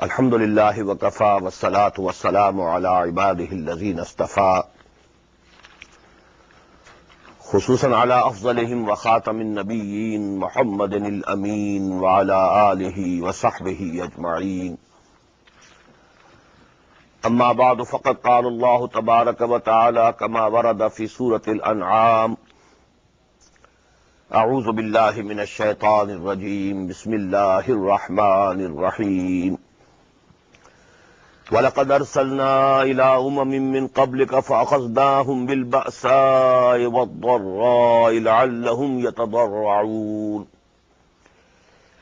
الحمد لله وكفى والصلاة والسلام على عباده الذين اصطفى خصوصا على أفضلهم وخاتم النبيين محمد الأمين وعلى آله وصحبه أجمعين. أما بعد فقد قال الله تبارك وتعالى كما ورد في سورة الأنعام: أعوذ بالله من الشيطان الرجيم بسم الله الرحمن الرحيم. وَلَقَدْ أَرْسَلْنَا إِلَىٰ أُمَمٍ مِّن قَبْلِكَ فَأَخَذْنَاهُمْ بِالْبَأْسَاءِ وَالضَّرَّاءِ لَعَلَّهُمْ يَتَضَرَّعُونَ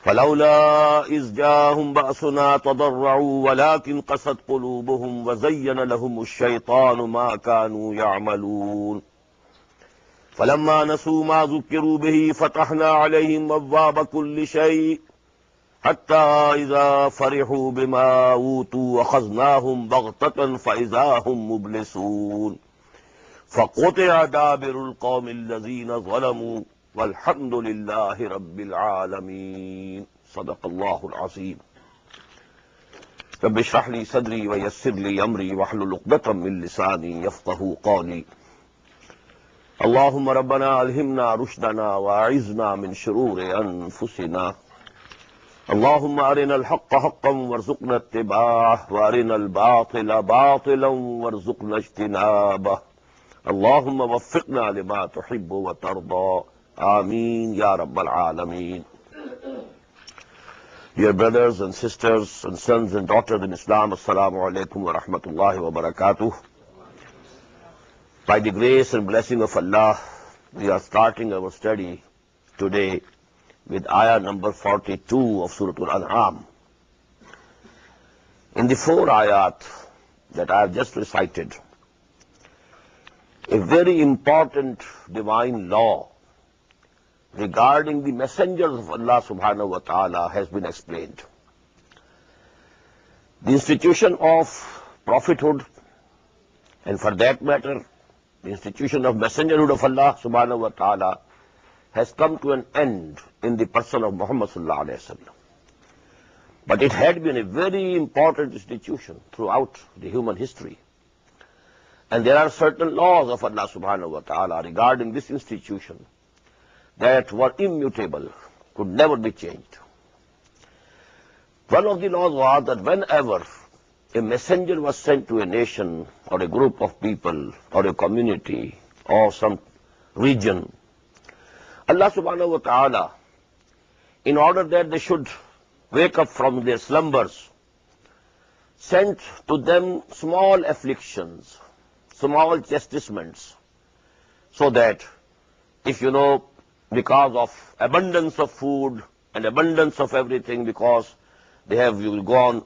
فَلَوْلَا إِذْ جَاءَهُمْ بَأْسُنَا تَضَرَّعُوا وَلَٰكِنْ قَسَتْ قُلُوبُهُمْ وَزَيَّنَ لَهُمُ الشَّيْطَانُ مَا كَانُوا يَعْمَلُونَ فَلَمَّا نَسُوا مَا ذُكِّرُوا بِهِ فَتَحْنَا عَلَيْهِمْ أَبْوَابَ كُلِّ شَيْءٍ حتى إذا فرحوا بما أوتوا أخذناهم بغتة فإذا هم مبلسون فقطع دابر القوم الذين ظلموا والحمد لله رب العالمين. صدق الله العظيم. رب اشرح لي صدري ويسر لي أمري واحلل عقدة من لساني يفقهوا قولي. اللهم ربنا ألهمنا رشدنا وأعذنا من شرور أنفسنا. اللهم أرنا الحق حقا وارزقنا اتباعه وأرنا الباطل باطلا وارزقنا اجتنابه. اللهم وفقنا لما تحب وترضى. آمين يا رب العالمين. Dear brothers and sisters and sons and daughters in Islam, Assalamu alaikum wa rahmatullahi wa barakatuh. By the grace and blessing of Allah, we are starting our study today with ayah number 42 of Surah Al-An'am. In the 4 ayat that I have just recited, a very important divine law regarding the messengers of Allah subhanahu wa ta'ala has been explained. The institution of prophethood, and for that matter, the institution of messengerhood of Allah subhanahu wa ta'ala, has come to an end in the person of Muhammad sallallahu alaihi wasallam. But it had been a very important institution throughout the human history. And there are certain laws of Allah subhanahu wa ta'ala regarding this institution that were immutable, could never be changed. One of the laws was that whenever a messenger was sent to a nation or a group of people or a community or some region, Allah subhanahu wa ta'ala, in order that they should wake up from their slumbers, sent to them small afflictions, small chastisements, so that if because of abundance of food and abundance of everything, because they have gone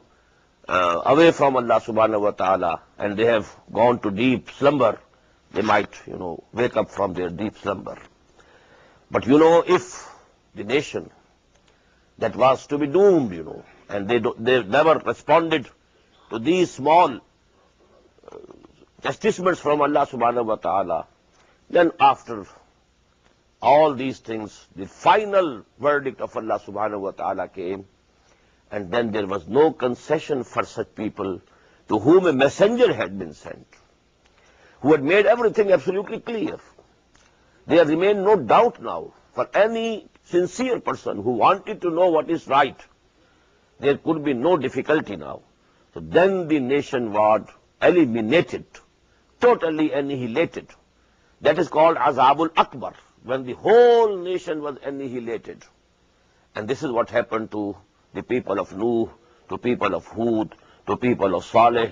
away from Allah subhanahu wa ta'ala and they have gone to deep slumber, they might wake up from their deep slumber. But if the nation that was to be doomed, and they never responded to these small chastisements from Allah subhanahu wa ta'ala, then after all these things, the final verdict of Allah subhanahu wa ta'ala came, and then there was no concession for such people to whom a messenger had been sent, who had made everything absolutely clear. There remained no doubt now for any sincere person who wanted to know what is right. There could be no difficulty now. So then the nation was eliminated, totally annihilated. That is called Azabul Akbar, when the whole nation was annihilated. And this is what happened to the people of Nuh, to people of Hud, to people of Saleh,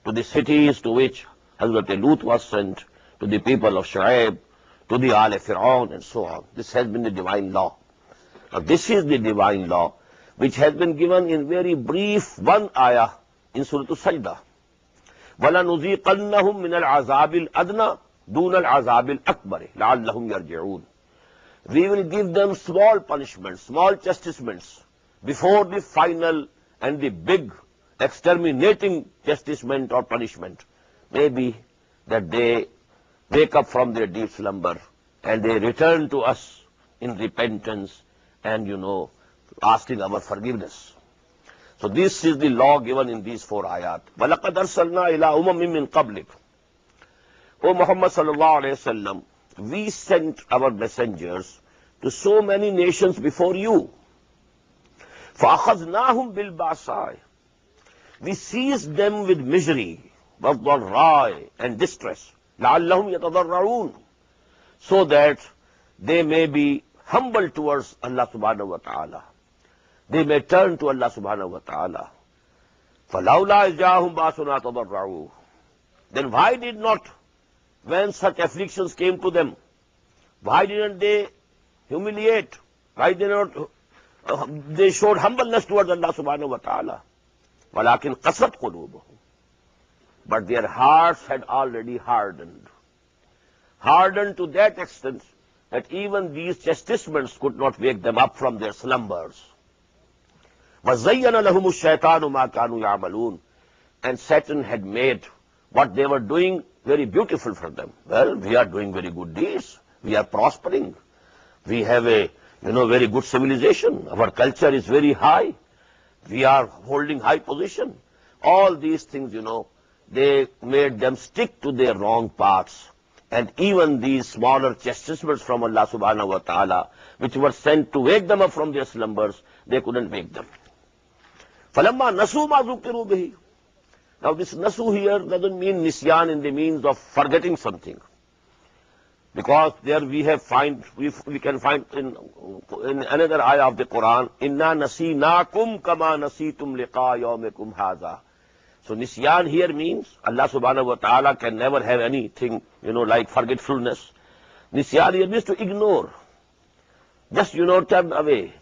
to the cities to which Hazrat Lut was sent, to the people of Shu'aib, to the Al Fir'aun, and so on. This has been the divine law. Now this is the divine law which has been given in very brief one ayah in Surah Al-Sajdah. وَلَنُذِيقَنَّهُمْ مِنَ الْعَذَابِ الْأَدْنَى دُونَ الْعَذَابِ الْأَكْبَرِ لَعَلَّهُمْ يَرْجِعُونَ. We will give them small punishments, small chastisements, before the final and the big exterminating chastisement or punishment. Maybe that they wake up from their deep slumber and they return to us in repentance and, asking our forgiveness. So this is the law given in these 4 ayat. وَلَقَدْ أَرْسَلْنَا إِلَىٰ أُمَمٍ مِّن قَبْلِكَ. O Muhammad sallallahu alayhi wa sallam, we sent our messengers to so many nations before you. فَأَخَذْنَاهُمْ بِالْبَأْسَاءِ. We seized them with misery, وَالضَّرَّاءِ, and distress. لَعَلَّهُمْ يَتَضَرَّعُونَ. So that they may be humble towards Allah subhanahu wa ta'ala. They may turn to Allah subhanahu wa ta'ala. فَلَوْلَا إِذْ جَاءَهُمْ بَأْسُنَا تَضَرَّعُوا. Then why did not, when such afflictions came to them, why didn't they humiliate? Why did not they showed humbleness towards Allah subhanahu wa ta'ala? وَلَكِنْ قَسَتْ قُلُوبُهُمْ. But their hearts had already hardened. Hardened to that extent that even these chastisements could not wake them up from their slumbers. وَزَيَّنَ لَهُمُ الشَّيْطَانُ مَا كَانُوا يَعْمَلُونَ. And Satan had made what they were doing very beautiful for them. Well, we are doing very good deeds. We are prospering. We have a, very good civilization. Our culture is very high. We are holding high position. All these things, they made them stick to their wrong paths. And even these smaller chastisements from Allah subhanahu wa ta'ala, which were sent to wake them up from their slumbers, they couldn't wake them. فَلَمَّا نَسُوا مَا ذُكِّرُوا بِهِ. Now this nasu here doesn't mean nisyan in the means of forgetting something. Because there we can find in another ayah of the Quran, إِنَّا نَسِينَاكُمْ كَمَا نَسِيتُمْ لِقَاءَ يَوْمِكُمْ هَذَا. So nisyan here means Allah subhanahu wa ta'ala can never have anything, like forgetfulness. Nisyan here means to ignore. Just, turn away.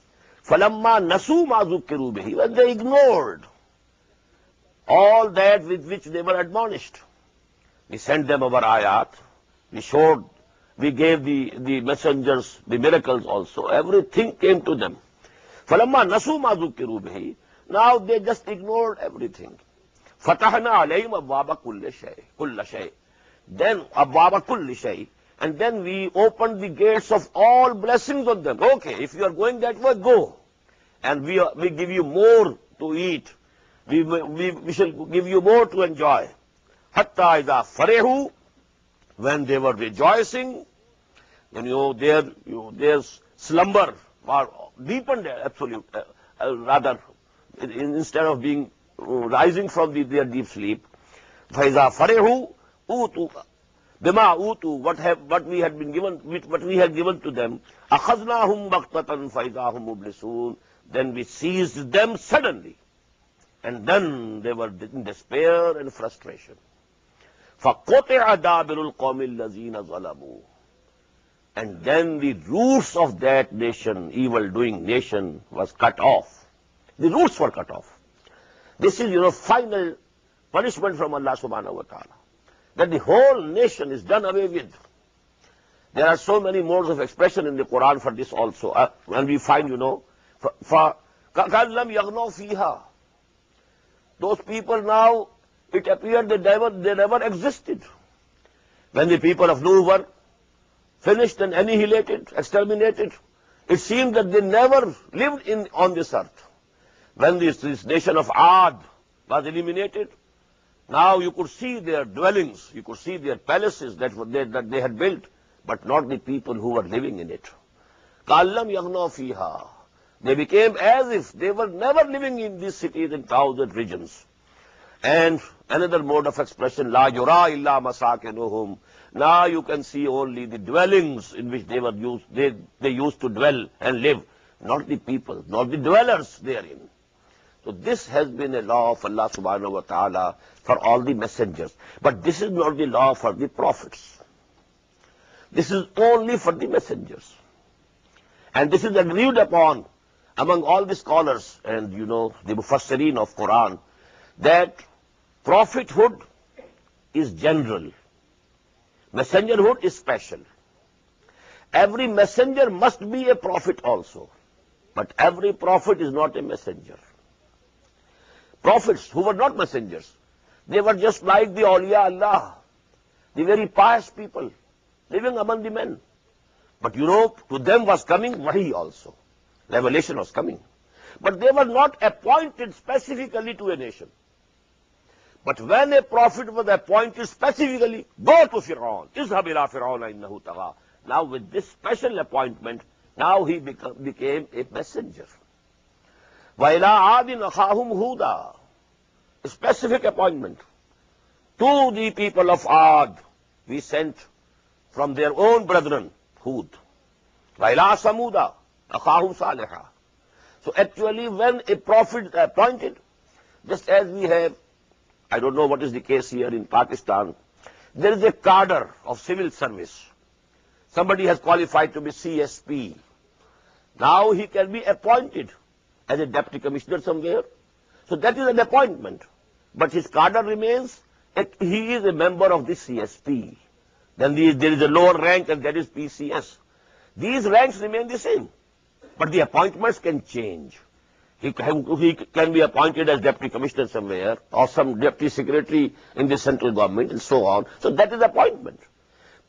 فَلَمَّا نَسُوا مَا ذُكِّرُوا بِهِ. When they ignored all that with which they were admonished, we sent them our ayat, we gave the messengers the miracles also, everything came to them. فَلَمَّا نَسُوا مَا ذُكِّرُوا بِهِ. Now they just ignored everything. فَتَحْنَا عَلَيْهِمْ أَبْوَابَ كُلِّ شَيْءٍ. Then أَبْوَابَ كُلِّ شَيْءٍ. And then we opened the gates of all blessings on them. Okay, if you are going that way, go. And we give you more to eat. We shall give you more to enjoy. Hatta idha farehu, when they were rejoicing, their slumber was deepened, rather, instead of being rising from their deep sleep. Faiza farehu utu bima utu, what we had given to them. Akhadnahum baghtatan faizahum mublisun. Then we seized them suddenly. And then they were in despair and frustration. فَقُطِعَ دَابِرُ الْقَوْمِ الَّذِينَ ظَلَمُوا. And then the roots of that nation, evil-doing nation, was cut off. The roots were cut off. This is, final punishment from Allah subhanahu wa ta'ala. That the whole nation is done away with. There are so many modes of expression in the Quran for this also. And we find, كَأَلَّمْ يَغْنَوْا فِيهَا. Those people now, it appeared that they never existed. When the people of Nuh were finished and annihilated, exterminated, it seemed that they never lived on this earth. When this nation of Ad was eliminated, now you could see their dwellings, you could see their palaces that they had built, but not the people who were living in it. كَأَلَّمْ يَغْنَوْا فِيهَا. They became as if they were never living in these cities and towns and regions. And another mode of expression, La yura illa masakinuhum. Now you can see only the dwellings in which they used to dwell and live, not the people, not the dwellers therein. So this has been a law of Allah subhanahu wa ta'ala for all the messengers. But this is not the law for the prophets. This is only for the messengers. And this is agreed upon among all the scholars and, the mufassirin of Quran, that prophethood is general. Messengerhood is special. Every messenger must be a prophet also. But every prophet is not a messenger. Prophets who were not messengers, they were just like the awliya Allah, the very pious people living among the men. But to them was coming wahi also. Revelation was coming. But they were not appointed specifically to a nation. But when a prophet was appointed specifically, go to Fir'aun, izhab ila Fir'auna innahu tagha. Now with this special appointment, now he became a messenger. Wa ila adin akhahum huda, a specific appointment. To the people of Ad, we sent from their own brethren, Hud. Wa ila Samuda, akhahum Salihah. So actually when a prophet is appointed, just as we have, I don't know what is the case here in Pakistan, there is a cadre of civil service. Somebody has qualified to be CSP. Now he can be appointed as a deputy commissioner somewhere. So that is an appointment. But his cadre remains, he is a member of the CSP. Then there is a lower rank, and that is PCS. These ranks remain the same. But the appointments can change. He can be appointed as deputy commissioner somewhere, or some deputy secretary in the central government, and so on. So that is appointment.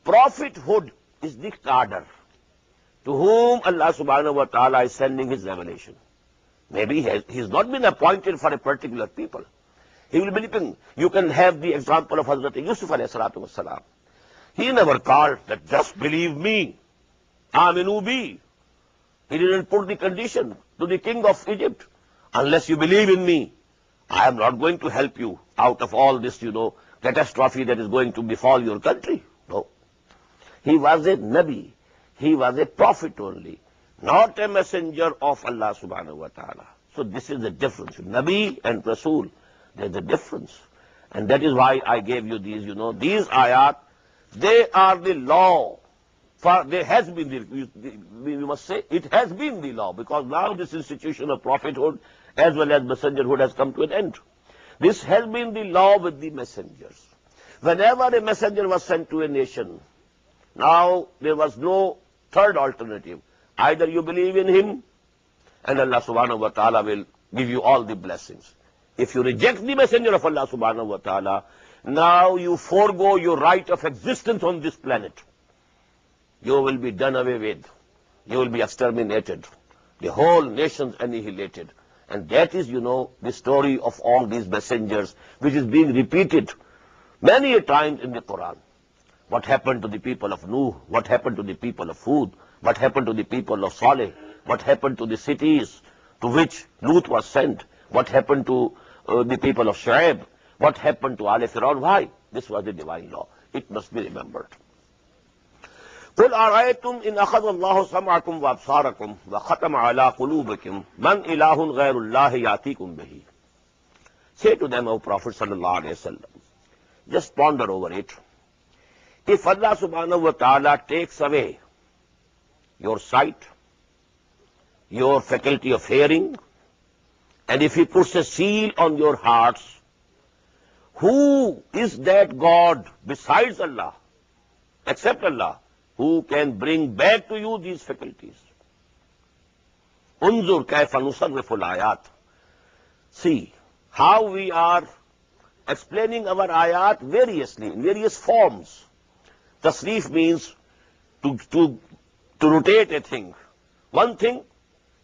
Prophethood is the cadre to whom Allah subhanahu wa ta'ala is sending his revelation. Maybe he has not been appointed for a particular people. He will be living. You can have the example of Hazrat Yusuf alayhi salatu wassalam. He never called that just believe me, aminu bi. He didn't put the condition to the king of Egypt. Unless you believe in me, I am not going to help you out of all this, catastrophe that is going to befall your country. No. He was a Nabi. He was a prophet only, not a messenger of Allah subhanahu wa ta'ala. So this is the difference. Nabi and Rasul, there's a difference. And that is why I gave you these, these ayat, they are the law. There has been, we must say, it has been the law, because now this institution of prophethood as well as messengerhood has come to an end. This has been the law with the messengers. Whenever a messenger was sent to a nation, now there was no third alternative. Either you believe in him, and Allah subhanahu wa ta'ala will give you all the blessings. If you reject the messenger of Allah subhanahu wa ta'ala, now you forego your right of existence on this planet. You will be done away with. You will be exterminated. The whole nation's annihilated. And that is, the story of all these messengers, which is being repeated many a times in the Quran. What happened to the people of Nuh? What happened to the people of Hud? What happened to the people of Saleh? What happened to the cities to which Lut was sent? What happened to the people of Shu'aib? What happened to Al Fir'aun? Why? This was the divine law. It must be remembered. قل أرأيتم إن أخذ الله سمعكم وأبصاركم وختم على قلوبكم من إله غير الله يأتيكم به. Say to them, O Prophet sallallahu alaihi wasallam, just ponder over it. If Allah subhanahu wa ta'ala takes away your sight, your faculty of hearing, and if he puts a seal on your hearts, who is that God besides Allah, except Allah, who can bring back to you these faculties? Unzur kayfa nusarrifu al-ayat. See how we are explaining our ayat variously, in various forms. Tasrif means to rotate a thing. One thing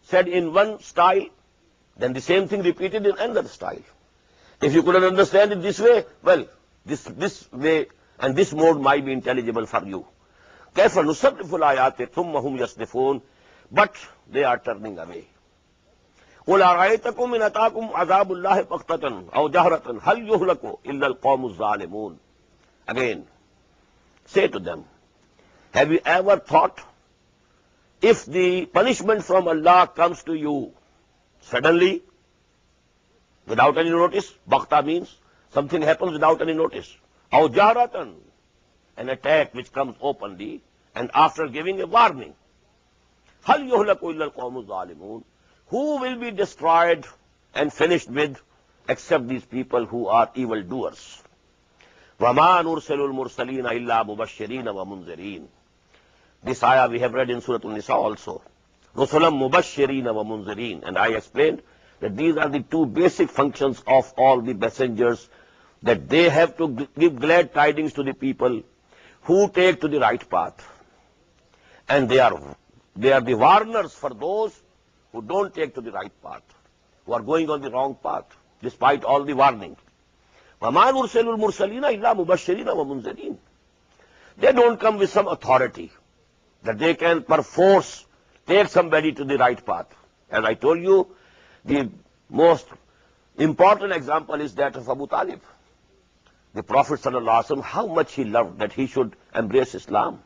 said in one style, then the same thing repeated in another style. If you couldn't understand it this way, well, this way and this mode might be intelligible for you. كيف نصرف الآيات ثم هم يصدفون, but they are turning away. قل أرأيتكم إن أتاكم عذاب الله بغتة أو جهرة هل يهلك إلا القوم الظالمون. Again, say to them, have you ever thought, if the punishment from Allah comes to you suddenly, without any notice, bhakta means something happens without any notice, أو جهرة, an attack which comes openly and after giving a warning, هل يهلك إلا القوم الظالمون, who will be destroyed and finished with except these people who are evildoers. وَمَا نُرْسِلُ الْمُرْسَلِينَ إِلَّا مُبَشِّرِينَ وَمُنذِرِينَ. This ayah we have read in Surah An-Nisa also. رُسُلًا مُبَشِّرِينَ وَمُنذِرِينَ. And I explained that these are the two basic functions of all the messengers, that they have to give glad tidings to the people who take to the right path. And they are the warners for those who don't take to the right path, who are going on the wrong path, despite all the warning. وَمَا نُرْسِلُ الْمُرْسَلِينَ إِلَّا مُبَشِّرِينَ وَمُنذِرِينَ. They don't come with some authority that they can perforce take somebody to the right path. As I told you, the most important example is that of Abu Talib. The Prophet ﷺ, how much he loved that he should embrace Islam.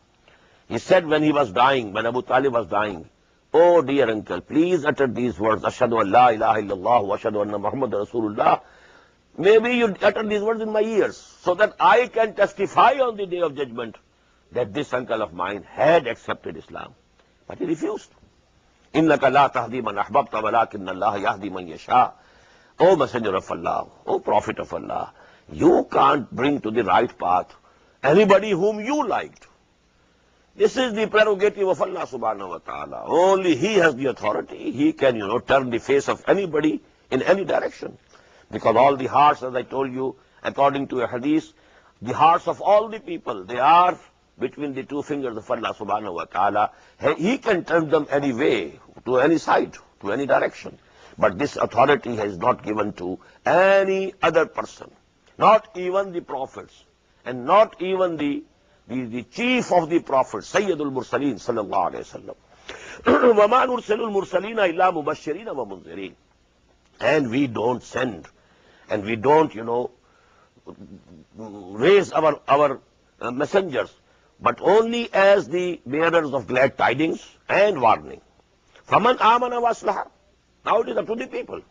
He said when he was dying, when Abu Talib was dying, "Oh dear uncle, please utter these words, Ashhadu an la ilaha illallah wa ashhadu anna Muhammad Rasulullah. Maybe you utter these words in my ears, so that I can testify on the day of judgment that this uncle of mine had accepted Islam." But he refused. إِنَّكَ لَا تَهْدِي مَنْ أَحْبَبْتَ وَلَكِنَّ اللَّهَ يَهْدِي مَنْ يَشَاءُ. O Messenger of Allah, O Prophet of Allah, you can't bring to the right path anybody whom you liked. This is the prerogative of Allah subhanahu wa ta'ala. Only He has the authority. He can, turn the face of anybody in any direction. Because all the hearts, as I told you, according to a hadith, the hearts of all the people, they are between the two fingers of Allah subhanahu wa ta'ala. He can turn them any way, to any side, to any direction. But this authority is not given to any other person. Not even the prophets. And not even the chief of the prophets, Sayyidul Mursaleen sallallahu alayhi wa sallam. وَمَا نُرْسِلُ الْمُرْسَلِينَ إِلَّا مُبَشِّرِينَ وَمُنذِرِينَ. And we don't send, and we don't, raise our messengers, but only as the bearers of glad tidings and warning. فَمَنْ آمَنَ وَأَصْلَحَ. Now it is up to the people.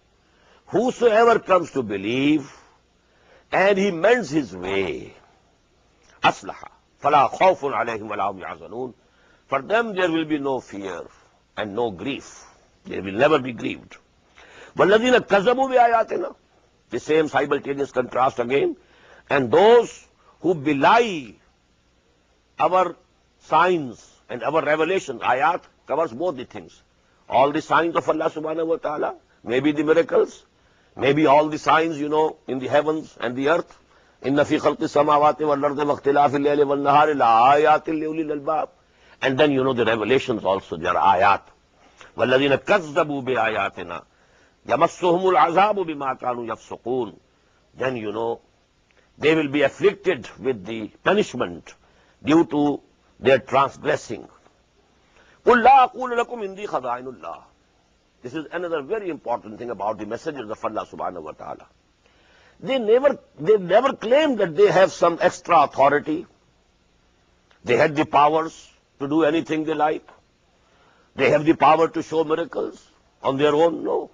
Whosoever comes to believe and he mends his way, أَصْلَحَ فَلَا خَوْفٌ عَلَيْهِمْ وَلَا هُمْ يَحْزَنُونَ. For them there will be no fear and no grief. They will never be grieved. وَالَّذِينَ كَذَّبُوا بِآيَاتِنَا. The same simultaneous contrast again. And those who belie our signs and our revelation. Ayat covers both the things. All the signs of Allah subhanahu wa ta'ala, maybe the miracles, maybe all the signs, in the heavens and the earth. إِنَّ فِي خَلْقِ السَّمَاوَاتِ وَالْأَرْضِ وَاخْتِلَافِ اللَّيْلِ وَالنَّهَارِ لَآيَاتٍ لِأُولِي الْأَلْبَابِ. And then, the revelations also, there are ayat. وَالَّذِينَ كَذَّبُوا بِآيَاتِنَا يَمَسُّهُمُ الْعَذَابُ بِمَا كَانُوا يَفْسُقُونَ. Then, they will be afflicted with the punishment due to their transgressing. قُلْ لَا أَقُولُ لَكُمْ إِنْدِي خَزَائِنُ اللَّهِ. This is another very important thing about the messengers of Allah subhanahu wa ta'ala. They never claim that they have some extra authority. They had the powers to do anything they like. They have the power to show miracles on their own. No.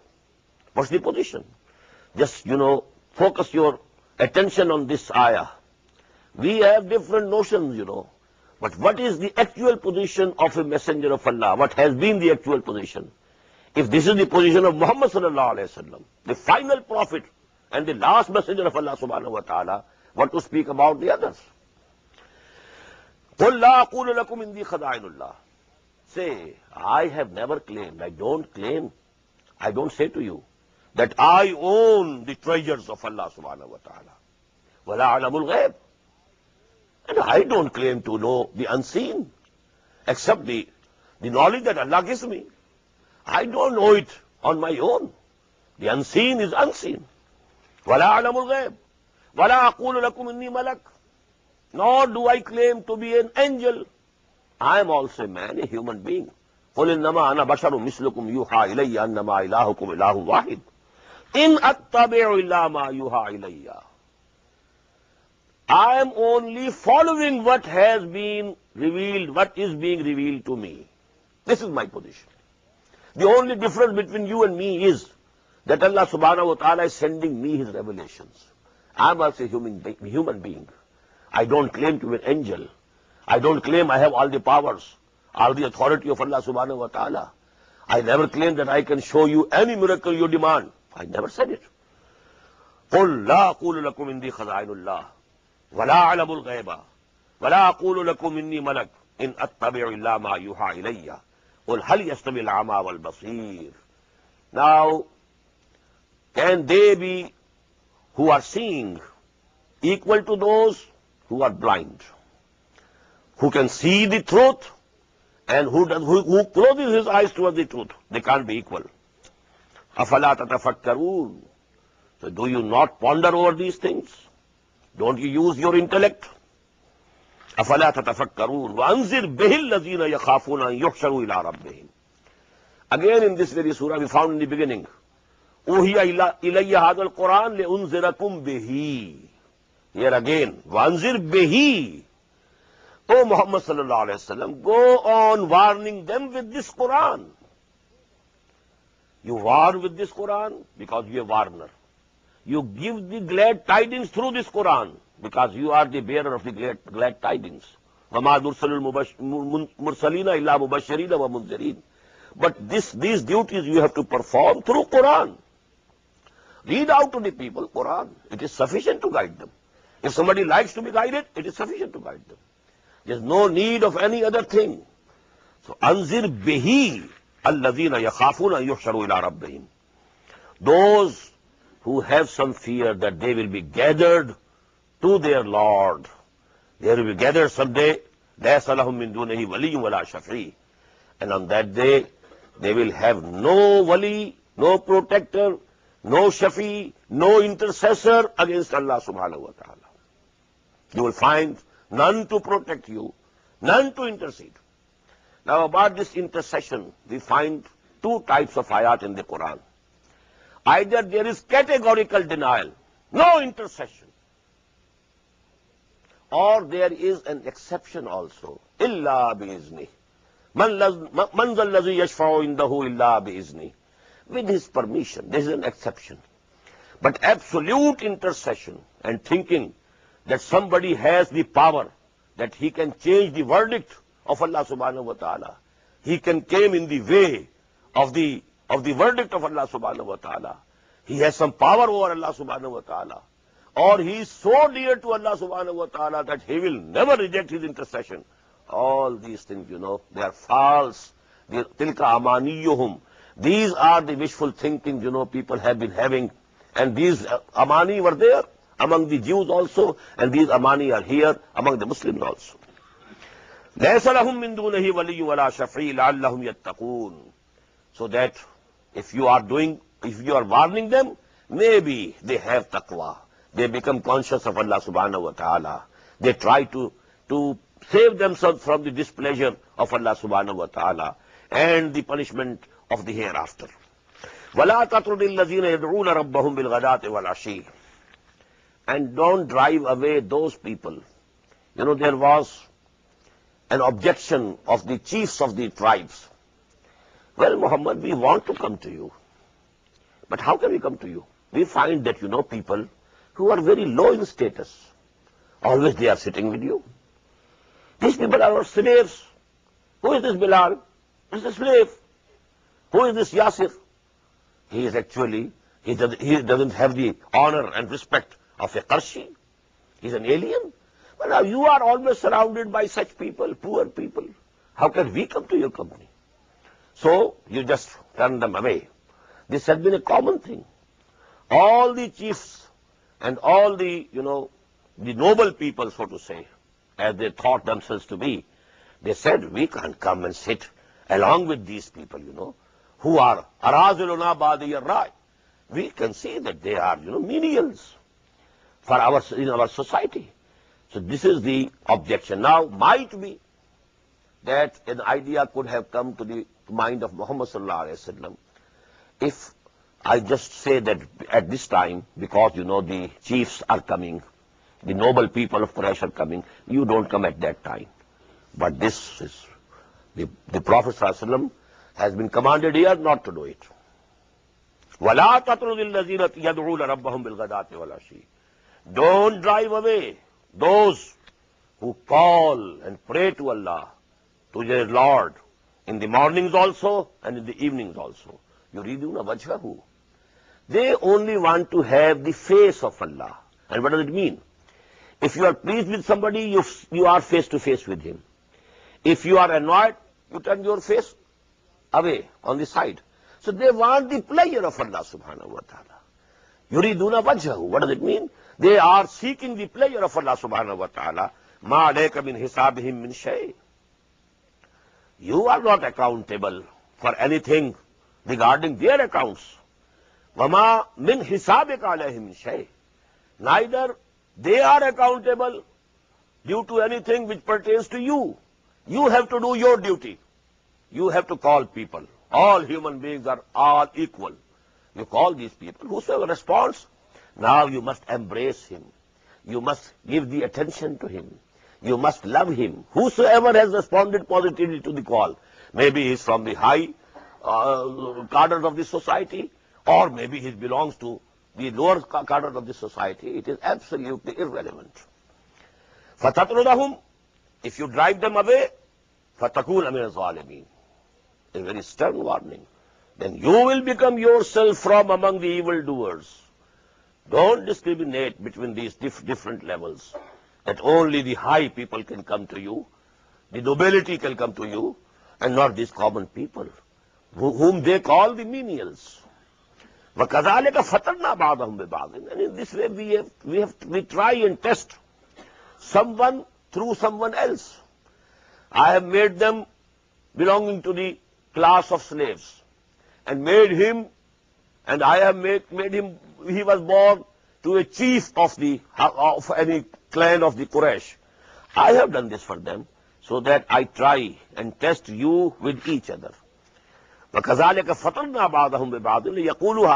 What's the position? Just, focus your attention on this ayah. We have different notions, But what is the actual position of a messenger of Allah? What has been the actual position? If this is the position of Muhammad sallallahu alayhi wa sallam, the final prophet and the last messenger of Allah subhanahu wa ta'ala, what to speak about the others? قُلْ لَا أَقُولُ لَكُمْ إِنْدِي خَزَائِنُ اللَّهِ. Say, I have never claimed, I don't claim, I don't say to you that I own the treasures of Allah subhanahu wa ta'ala. وَلَا أَعْلَمُ الْغَيْبِ. And I don't claim to know the unseen, except the knowledge that Allah gives me. I don't know it on my own. The unseen is unseen. وَلَا أَعْلَمُ الْغَيْبِ وَلَا أَقُولُ لَكُمْ إِنِّي مَلَكٌ. Nor do I claim to be an angel. I am also a man, a human being. قُلْ إِنَّمَا أَنَا بَشَرٌ مِثْلُكُمْ يُوحَى إِلَيَّ أَنَّمَا إِلَٰهُكُمْ إِلَٰهٌ وَاحِدٌ إِنْ أَتَّبِعُ إِلَّا مَا يُوحَى إِلَيَّ. I am only following what has been revealed, what is being revealed to me. This is my position. The only difference between you and me is that Allah subhanahu wa ta'ala is sending me His revelations. I am also a human being. I don't claim to be an angel. I don't claim I have all the powers, all the authority of Allah subhanahu wa ta'ala. I never claim that I can show you any miracle you demand. I never said it. قُلْ لَا أَقُولُ لَكُمْ إِنْدِي خَزَائِنُ اللَّهِ وَلَا أَعْلَمُ الْغَيْبَ وَلَا أَقُولُ لَكُمْ إِنِّي مَلَكٌ إِنْ أَتَّبِعُ إِلَّا مَا يُوحَى إِلَيَّ قُلْ هَلْ يَسْتَوِي الْأَعْمَى وَالْبَصِيرُ. Now, can they be who are seeing equal to those who are blind? Who can see the truth and who closes his eyes towards the truth? They can't be equal. أَفَلَا تَتَفَكَّرُونَ. So do you not ponder over these things? Don't you use your intellect? أَفَلَا تَتَفَكَّرُونَ وَأَنذِرْ بِهِ الَّذِينَ يَخَافُونَ أَن يُحْشَرُوا إِلَىٰ رَبِّهِمْ. Again in this very surah we found in the beginning, أُوحِيَ إِلَيَّ هَٰذَا الْقُرْآنُ لِأُنذِرَكُم بِهِ. Here again, وَأَنذِرْ بِهِ. O Muhammad sallallahu alayhi wa sallam, go on warning them with this Quran. You warn with this Quran because you are a warner. You give the glad tidings through this Quran because you are the bearer of the glad tidings. وَمَا نُرْسِلُ الْمُرْسَلِينَ إِلَّا مُبَشِّرِينَ وَمُنذِرِينَ. But these duties you have to perform through Quran. Read out to the people Quran. It is sufficient to guide them. If somebody likes to be guided, it is sufficient to guide them. There is no need of any other thing. So, anzir bihi alladhina yakhafuna an yuhsharu ila rabbihim. Those who have some fear that they will be gathered to their Lord. They will be gathered someday. laysa lahum min dunihi waliyyun wala shafi'. And on that day, they will have no wali, no protector, no shafi, no intercessor against Allah subhanahu wa ta'ala. You will find none to protect you, none to intercede. Now about this intercession, we find two types of ayat in the Quran. Either there is categorical denial, no intercession, or there is an exception also, illa bi'izni. Man zal ladhi yashfa'u indahu illa bi'izni. With his permission, this is an exception. But absolute intercession and thinking that somebody has the power, that he can change the verdict of Allah subhanahu wa ta'ala, he can come in the way of the verdict of Allah subhanahu wa ta'ala, he has some power over Allah subhanahu wa ta'ala, or he is so dear to Allah subhanahu wa ta'ala that he will never reject his intercession. All these things, they are false. Tilka amaniyuhum. These are the wishful thinking, people have been having. And these amani were there among the Jews also, and these amani are here among the Muslims also. لَيْسَ لَهُم مِّن دُونِهِ وَلِيٌّ وَلَا شَفِيعٌ لَعَلَّهُمْ يَتَّقُونَ. So that if you are warning them, maybe they have taqwa. They become conscious of Allah subhanahu wa ta'ala. They try to save themselves from the displeasure of Allah subhanahu wa ta'ala and the punishment of the hereafter. وَلَا تَطْرُدِ الَّذِينَ يَدْعُونَ رَبَّهُمْ بِالْغَدَاةِ وَالْعَشِيِّ. And don't drive away those people. There was an objection of the chiefs of the tribes. Well, Muhammad, we want to come to you. But how can we come to you? We find that, people who are very low in status, always they are sitting with you. These people are our slaves. Who is this Bilal? He's a slave. Who is this Yasir? He is actually, he doesn't have the honor and respect of a Qarshi. He's an alien. But now you are always surrounded by such people, poor people. How can we come to your company? So you just turn them away. This has been a common thing. All the chiefs and all the, the noble people, so to say, as they thought themselves to be, they said, we can't come and sit along with these people, who are araziluna badi ar-rai. We can see that they are, menials in our society. So this is the objection. Now, might be that an idea could have come to the mind of Muhammad sallallahu alaihi wasallam if I just say that at this time, because, the chiefs are coming, the noble people of Quraysh are coming, you don't come at that time. But this is, the Prophet sallallahu alaihi wasallam has been commanded here not to do it. وَلَا تَطْرُدِ الَّذِينَ يَدْعُونَ رَبَّهُمْ بِالْغَدَاةِ وَالْعَشِيِّ. Don't drive away those who call and pray to Allah, to their Lord, in the mornings also and in the evenings also. يُرِيدُونَ وَجْهَهُ. They only want to have the face of Allah. And what does it mean? If you are pleased with somebody, you are face to face with him. If you are annoyed, you turn your face away on the side. So they want the pleasure of Allah subhanahu wa ta'ala. Yuriduna wajhahu. What does it mean? They are seeking the pleasure of Allah subhanahu wa ta'ala. Ma alayka min hisabihim min shay. You are not accountable for anything regarding their accounts. وَمَا مِنْ حِسَابِكَ عَلَيْهِمْ مِنْ شَيْءٍ. Neither they are accountable due to anything which pertains to you. You have to do your duty. You have to call people. All human beings are all equal. You call these people. Whosoever responds, now you must embrace him. You must give the attention to him. You must love him. Whosoever has responded positively to the call, maybe he is from the high cadres of the society, or maybe he belongs to the lower cadres of the society. It is absolutely irrelevant. فَتَطْرُدَهُمْ. If you drive them away, فَتَكُونَ مِنَ الظَّالِمِينَ. A very stern warning. Then you will become yourself from among the evildoers. Don't discriminate between these different levels. That only the high people can come to you, the nobility can come to you, and not these common people, whom they call the menials. وَكَذَلِكَ فَتَنَّا بَعْضَهُمْ بِبَعْضٍ. And in this way we try and test someone through someone else. I have made them belonging to the class of slaves, and made him, and I have made him, he was born to a chief of any clan of the Quraysh. I have done this for them, so that I try and test you with each other. وَكَذَلِكَ فَتَنَّا بَعْضَهُمْ بِبَعْضٍ لِيَقُولُوا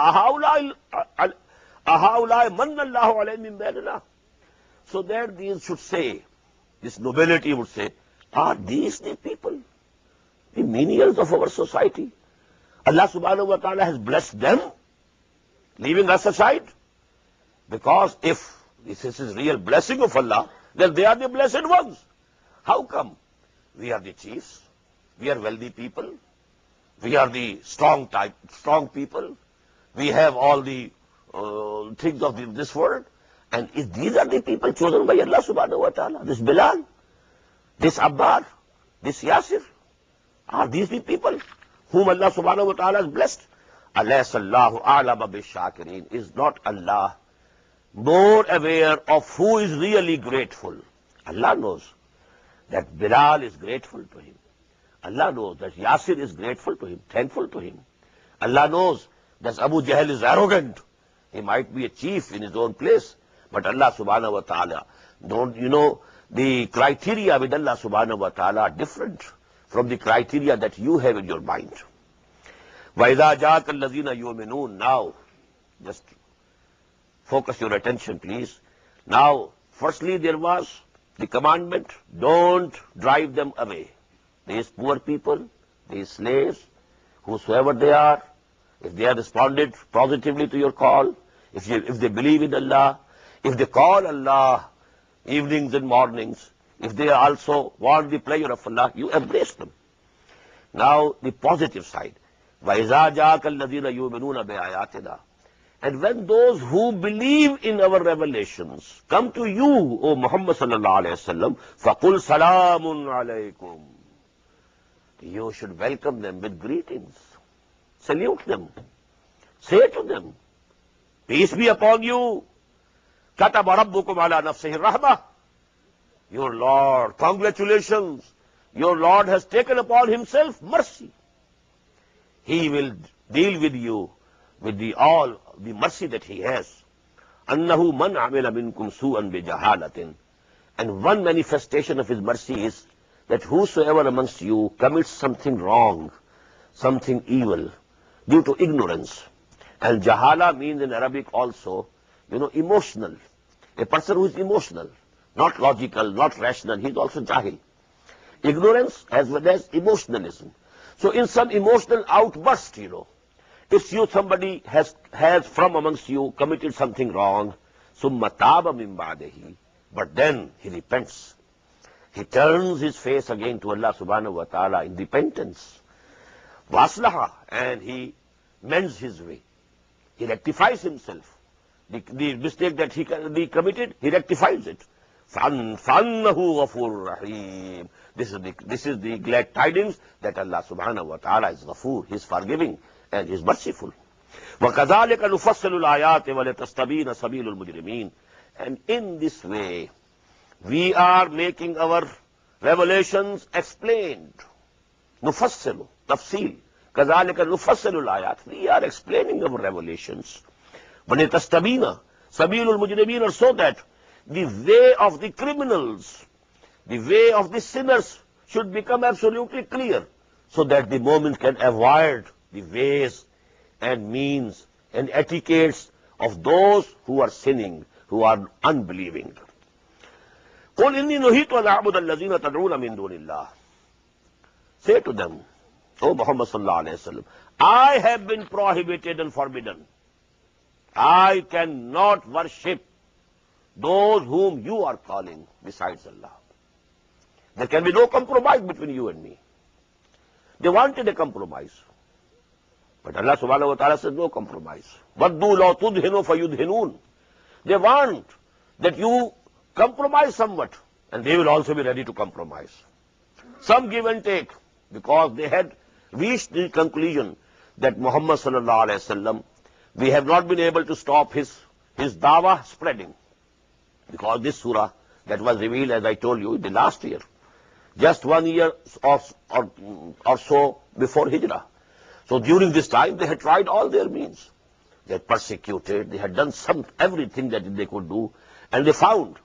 أَهَؤُلَاءِ مَنَّ اللَّهُ عَلَيْهِمْ مِنْ بَيْنِنَا. So that these should say, this nobility would say, are these the people, the menials of our society? Allah subhanahu wa ta'ala has blessed them, leaving us aside. Because if this is real blessing of Allah, then they are the blessed ones. How come? We are the chiefs, we are wealthy people, we are the strong people, we have all the things of this world, and if these are the people chosen by Allah subhanahu wa ta'ala, this Bilal, this Ammar, this Yasir, are these the people whom Allah subhanahu wa ta'ala has blessed? Alaysa Allahu a'lama bish-shakirin. Is not Allah more aware of who is really grateful? Allah knows that Bilal is grateful to him. Allah knows that Yasir is grateful to him, thankful to him. Allah knows that Abu Jahl is arrogant. He might be a chief in his own place, but Allah subhanahu wa ta'ala, the criteria with Allah subhanahu wa ta'ala are different from the criteria that you have in your mind. وَإِذَا جَاءَكَ الَّذِينَ يُؤْمِنُونَ. Now, just focus your attention, please. Now, firstly, there was the commandment, don't drive them away. These poor people, these slaves, whosoever they are, if they have responded positively to your call, if they believe in Allah, if they call Allah evenings and mornings, if they also want the pleasure of Allah, you embrace them. Now, the positive side. وَإِذَا جَاءَكَ الَّذِينَ يُؤْمِنُونَ بِآيَاتِنَا. And when those who believe in our revelations come to you, O Muhammad sallallahu alayhi wa sallam, فَقُلْ سَلَامٌ عَلَيْكُمْ. You should welcome them with greetings. Salute them. Say to them, peace be upon you. كَتَبَ رَبُّكُمْ عَلَى نَفْسِهِ الرَّحْمَةِ. Your Lord, congratulations. Your Lord has taken upon himself mercy. He will deal with you with the mercy that he has. أَنَّهُ مَنْ عَمِلَ مِنْكُمْ سُوءًا بِجَهَالَةٍ. And one manifestation of his mercy is that whosoever amongst you commits something wrong, something evil, due to ignorance. And jahala means in Arabic also, emotional. A person who is emotional, not logical, not rational, he is also jahil. Ignorance as well as emotionalism. So in some emotional outburst, if somebody has from amongst you committed something wrong, summa taba min ba'dihi, but then he repents. He turns his face again to Allah subhanahu wa ta'ala in repentance. Waslaha, and he mends his way. He rectifies himself. The mistake that he committed, he rectifies it. فَأَنَّهُ غَفُورٌ رَحِيمٌ. This is the glad tidings that Allah subhanahu wa ta'ala is Ghafoor, he is forgiving and he is merciful. وَكَذَلِكَ نُفَصِّلُ الْآيَاتِ وَلِتَسْتَبِينَ سَبِيلُ الْمُجْرِمِينَ. And in this way, we are making our revelations explained. Nufassilu, tafsil. كَذَلِكَ نُفَصِّلُ الْآيَاتِ. We are explaining our revelations. وَلِتَسْتَبِينَ سَبِيلُ الْمُجْرِمِينَ, so that the way of the criminals, the way of the sinners should become absolutely clear, so that the moment can avoid the ways and means and etiquettes of those who are sinning, who are unbelieving. قُلْ إِنِّي نُهِيتُ أَنْ أَعْبُدَ الَّذِينَ تَدْعُونَ مِن دُونِ اللَّهِ. Say to them, O Muhammad sallallahu alayhi wa sallam, I have been prohibited and forbidden. I cannot worship those whom you are calling besides Allah. There can be no compromise between you and me. They wanted a compromise. But Allah subhanahu wa ta'ala says no compromise. وَدُّوا لَوْ تُدْهِنُوا فَيُدْهِنُونَ. They want that you compromise somewhat, and they will also be ready to compromise. Some give and take, because they had reached the conclusion that Muhammad sallallahu alayhi wa sallam, we have not been able to stop his dawah spreading. Because this surah that was revealed, as I told you, in the last year, just 1 year or so before Hijrah. So during this time, they had tried all their means. They had persecuted, they had done everything that they could do, and they found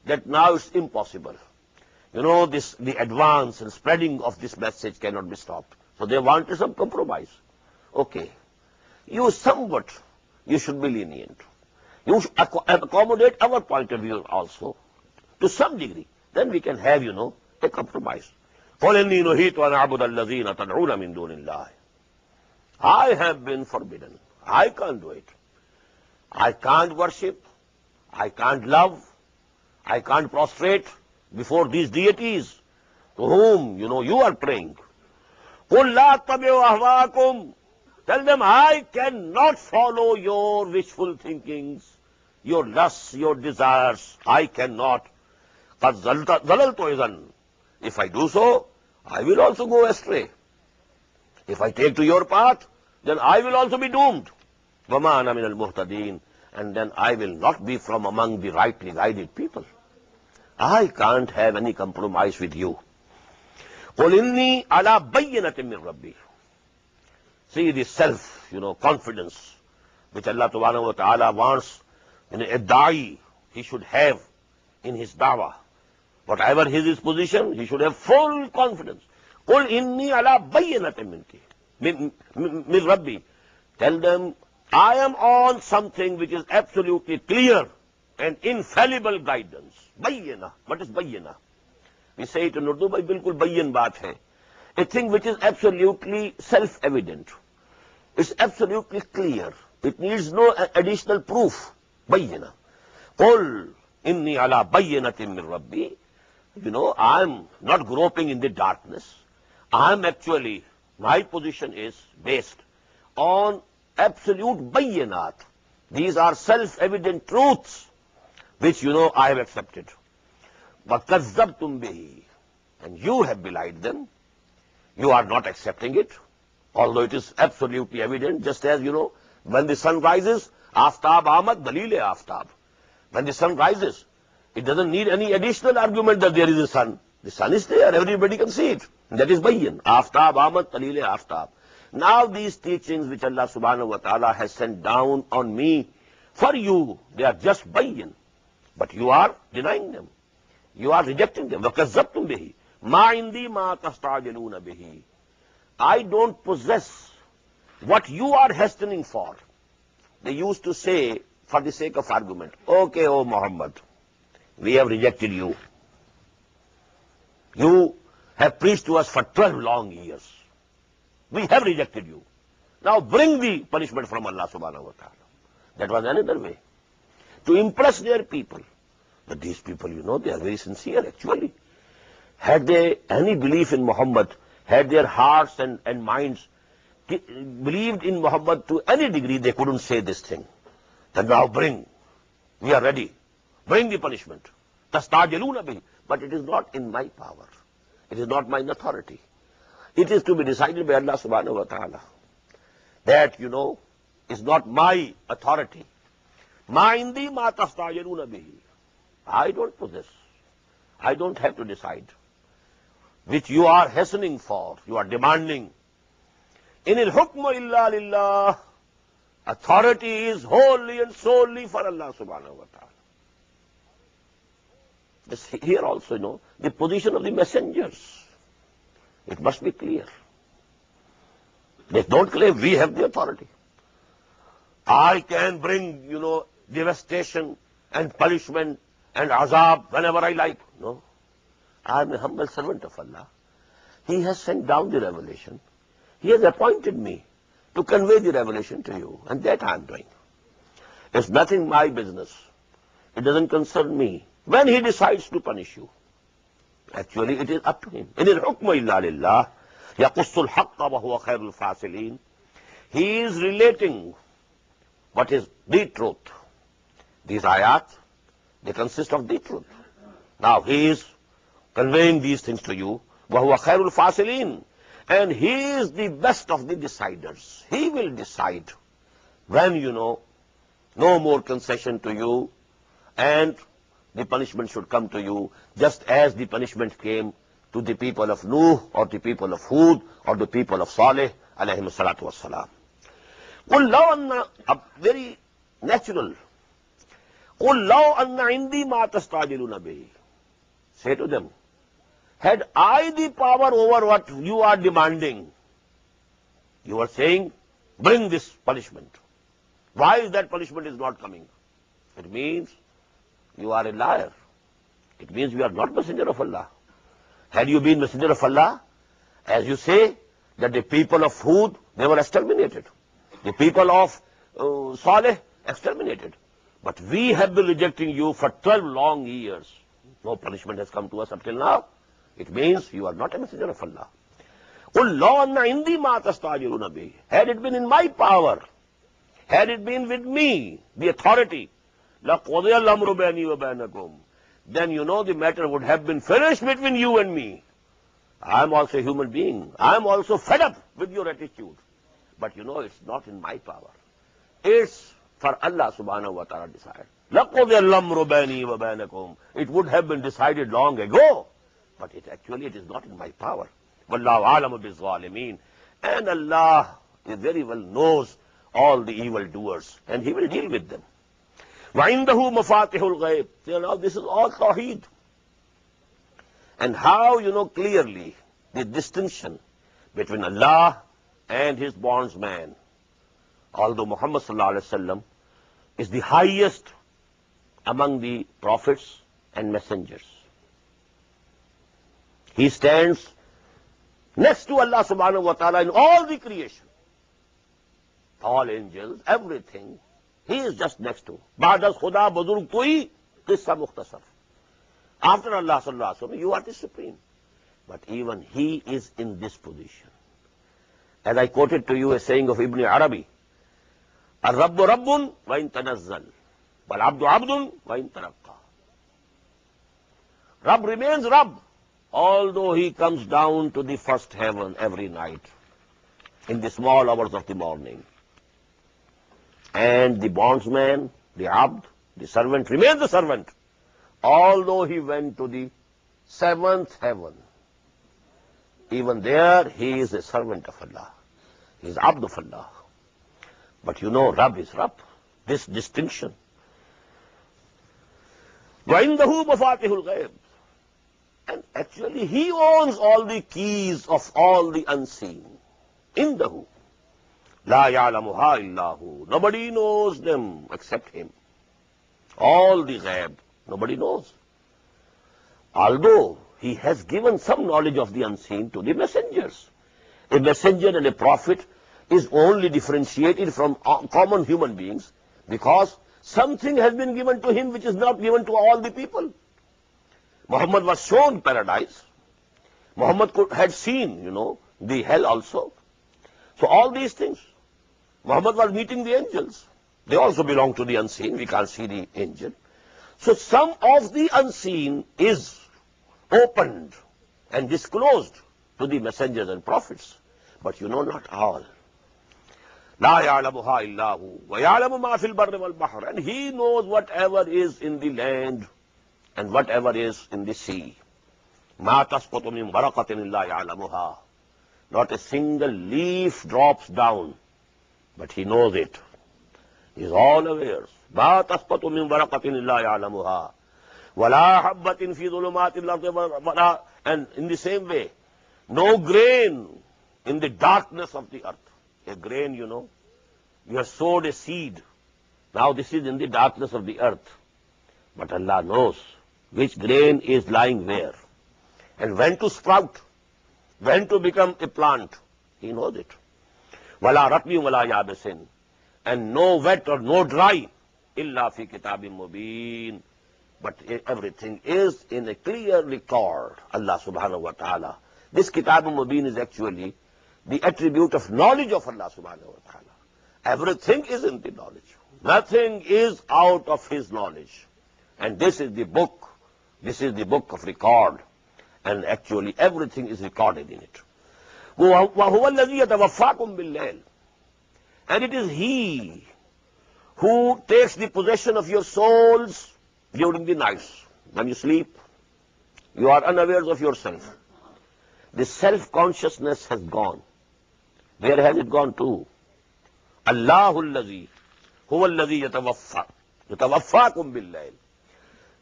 that now it's impossible. You know, the advance and spreading of this message cannot be stopped. So they wanted some compromise. Okay, you should be lenient. You should accommodate our point of view also, to some degree. Then we can have, a compromise. قُلْ إِنِّي نُهِيتُ أَنْ أَعْبُدَ الَّذِينَ تَدْعُونَ مِن دُونِ اللَّهِ. I have been forbidden. I can't do it. I can't worship. I can't love. I can't prostrate before these deities to whom, you are praying. قُلْ لَا أَتَّبِعُ أَهْوَاءَكُمْ. Tell them, I cannot follow your wishful thinkings, your lusts, your desires. I cannot. قَدْ ضَلَلْتُ إِذًا. If I do so, I will also go astray. If I take to your path, then I will also be doomed. وَمَا أَنَا مِنَ الْمُهْتَدِينَ. And then I will not be from among the rightly guided people. I can't have any compromise with you. قُلْ إِنِّي عَلَى بَيِّنَةٍ مِّن رَبِّي. See the self, confidence, which Allah subhanahu wa ta'ala wants a da'i, he should have in his da'wah. Whatever his position, he should have full confidence. قُلْ إِنِّي عَلَى بَيِّنَةٍ مِّن رَبِّي. Tell them, I am on something which is absolutely clear and infallible guidance. Bayyina. What is bayyina? We say it in Urdu, bhai bilkul bayyin baat hai. A thing which is absolutely self-evident. It's absolutely clear. It needs no additional proof. Bayyina. Qul inni ala bayyinatin min rabbi. I'm not groping in the darkness. My position is based on absolute bayyinat. These are self-evident truths, which, I have accepted. وَكَذَّبْتُمْ بِهِ. And you have belied them. You are not accepting it, although it is absolutely evident, just as, when the sun rises, aftab ahmad, dalil aftab. When the sun rises, it doesn't need any additional argument that there is a sun. The sun is there, everybody can see it. That is bayyin. Aftab ahmad, dalil aftab. Now these teachings which Allah subhanahu wa ta'ala has sent down on me, for you, they are just bayyin. But you are denying them. You are rejecting them. وَكَذَّبْتُمْ بِهِ. مَا عِنْدِي مَا تَسْتَعْجِلُونَ بِهِ. I don't possess what you are hastening for. They used to say, for the sake of argument, okay, O Muhammad, we have rejected you. You have preached to us for 12 long years. We have rejected you. Now bring the punishment from Allah subhanahu wa ta'ala. That was another way to impress their people. But these people, they are very sincere actually. Had they any belief in Muhammad, had their hearts and minds believed in Muhammad to any degree, they couldn't say this thing. Then now we are ready. Bring the punishment. Tastajiluna bihi. But it is not in my power. It is not my authority. It is to be decided by Allah subhanahu wa ta'ala. That, is not my authority. Ma indi ma tastajiluna bihi. I don't possess. I don't have to decide. Which you are hastening for, you are demanding. Inil hukmu illa lillah. Authority is wholly and solely for Allah subhanahu wa ta'ala. Here also, the position of the messengers. It must be clear. They don't claim we have the authority. I can bring, devastation and punishment and azab whenever I like. No. I am a humble servant of Allah. He has sent down the revelation. He has appointed me to convey the revelation to you. And that I am doing. It's nothing my business. It doesn't concern me. When he decides to punish you, actually it is up to him. In al-hukmu illa lillah, yaqussul haqqa wa huwa khairul fasilin. He is relating what is the truth. These ayat, they consist of the truth. Now he is conveying these things to you. Wa huwa khairul fasilin. And he is the best of the deciders. He will decide when, no more concession to you, and the punishment should come to you, just as the punishment came to the people of Nuh, or the people of Hud, or the people of Saleh, alayhim salatu wassalam. قُلْ لَوْ أَنَّ, very natural. قُلْ لَوْ أَنَّ عِنْدِي مَا تَسْتَعْجِلُونَ بِهِ. Say to them, had I the power over what you are demanding, you are saying, bring this punishment. Why is that punishment is not coming? It means you are a liar. It means you are not messenger of Allah. Had you been messenger of Allah, as you say, that the people of Hud, they were exterminated. The people of Saleh, exterminated. But we have been rejecting you for 12 long years. No punishment has come to us up till now. It means you are not a messenger of Allah. قُلْ لَوْ أَنَّ عِنْدِي مَا تَسْتَعْجِلُونَ بِهِ. Had it been in my power, had it been with me, the authority, لَقُضِيَ الْأَمْرُ بَيْنِي وَبَيْنَكُمْ, then the matter would have been finished between you and me. I am also a human being. I am also fed up with your attitude. But it's not in my power. It's for Allah subhanahu wa ta'ala decide. لَقُضِيَ الْأَمْرُ بَيْنِي وَبَيْنَكُمْ. It would have been decided long ago. But it is not in my power. وَاللَّهُ عَالَمُ بِالظَّالِمِينَ. And Allah very well knows all the evildoers, and He will deal with them. وَعِنْدَهُ مَفَاتِحُ الْغَيْبِ. Now this is all Tawheed. And how, clearly the distinction between Allah and His bondsman. Although Muhammad sallallahu alaihi wasallam is the highest among the prophets and messengers. He stands next to Allah subhanahu wa ta'ala in all the creation. All angels, everything. He is just next to. Ba'das Khuda Buzurg Tui, Qissa Mukhtasar. After Allah sallallahu alaihi wasallam, you are the supreme. But even He is in this position. As I quoted to you a saying of Ibn Arabi, Ar-Rabbu Rabbun wa in tanazzal, wal Abdu Abdun wa in taraqqa. Rabb remains Rabb, although he comes down to the first heaven every night in the small hours of the morning. And the bondsman, the abd, the servant, remains the servant, although he went to the seventh heaven. Even there, he is a servant of Allah. He is abd of Allah. But Rabb is Rabb. This distinction. وَعِنْدَهُ مَفَاتِحُ الْغَيْبِ. And actually, He owns all the keys of all the unseen. Indahu. La ya'lamuha illahu. Nobody knows them except Him. All the ghaib, nobody knows. Although He has given some knowledge of the unseen to the messengers. A messenger and a prophet is only differentiated from common human beings because something has been given to him which is not given to all the people. Muhammad was shown paradise. Muhammad had seen, the hell also. So all these things. Muhammad was meeting the angels. They also belong to the unseen. We can't see the angel. So some of the unseen is opened and disclosed to the messengers and prophets. But not all. La ya'lamuha illahu wa ya'lamu ma fil barri wal bahr. And He knows whatever is in the land and whatever is in the sea. Ma tasqutu min waraqatin illa ya'lamuha. Not a single leaf drops down, but he knows it. He is all aware. مَا تَسْقُطُ مِنْ وَرَقَةٍ إِلَّا يَعْلَمُهَا وَلَا حَبَّةٍ فِي ظُلُمَاتِ الْأَرْضِ. And in the same way, no grain in the darkness of the earth. A grain, you have sowed a seed. Now this is in the darkness of the earth. But Allah knows which grain is lying where, and when to sprout, when to become a plant. He knows it. وَلَا رَطْبٍ وَلَا يَابِسٍ. And no wet or no dry. إِلَّا فِي كِتَابٍ مُبِينٍ. But everything is in a clear record. Allah subhanahu wa ta'ala. This Kitab Mubin is actually the attribute of knowledge of Allah subhanahu wa ta'ala. Everything is in the knowledge. Nothing is out of His knowledge. And this is the book. This is the book of record. And actually everything is recorded in it. وَهُوَ الَّذِي يَتَوَفَّاكُمْ بِاللَّيْلِ. And it is He who takes the possession of your souls during the nights. When you sleep, you are unaware of yourself. The self-consciousness has gone. Where has it gone to? Allahu allazi huwa allazi yatawaffakum bil-layl.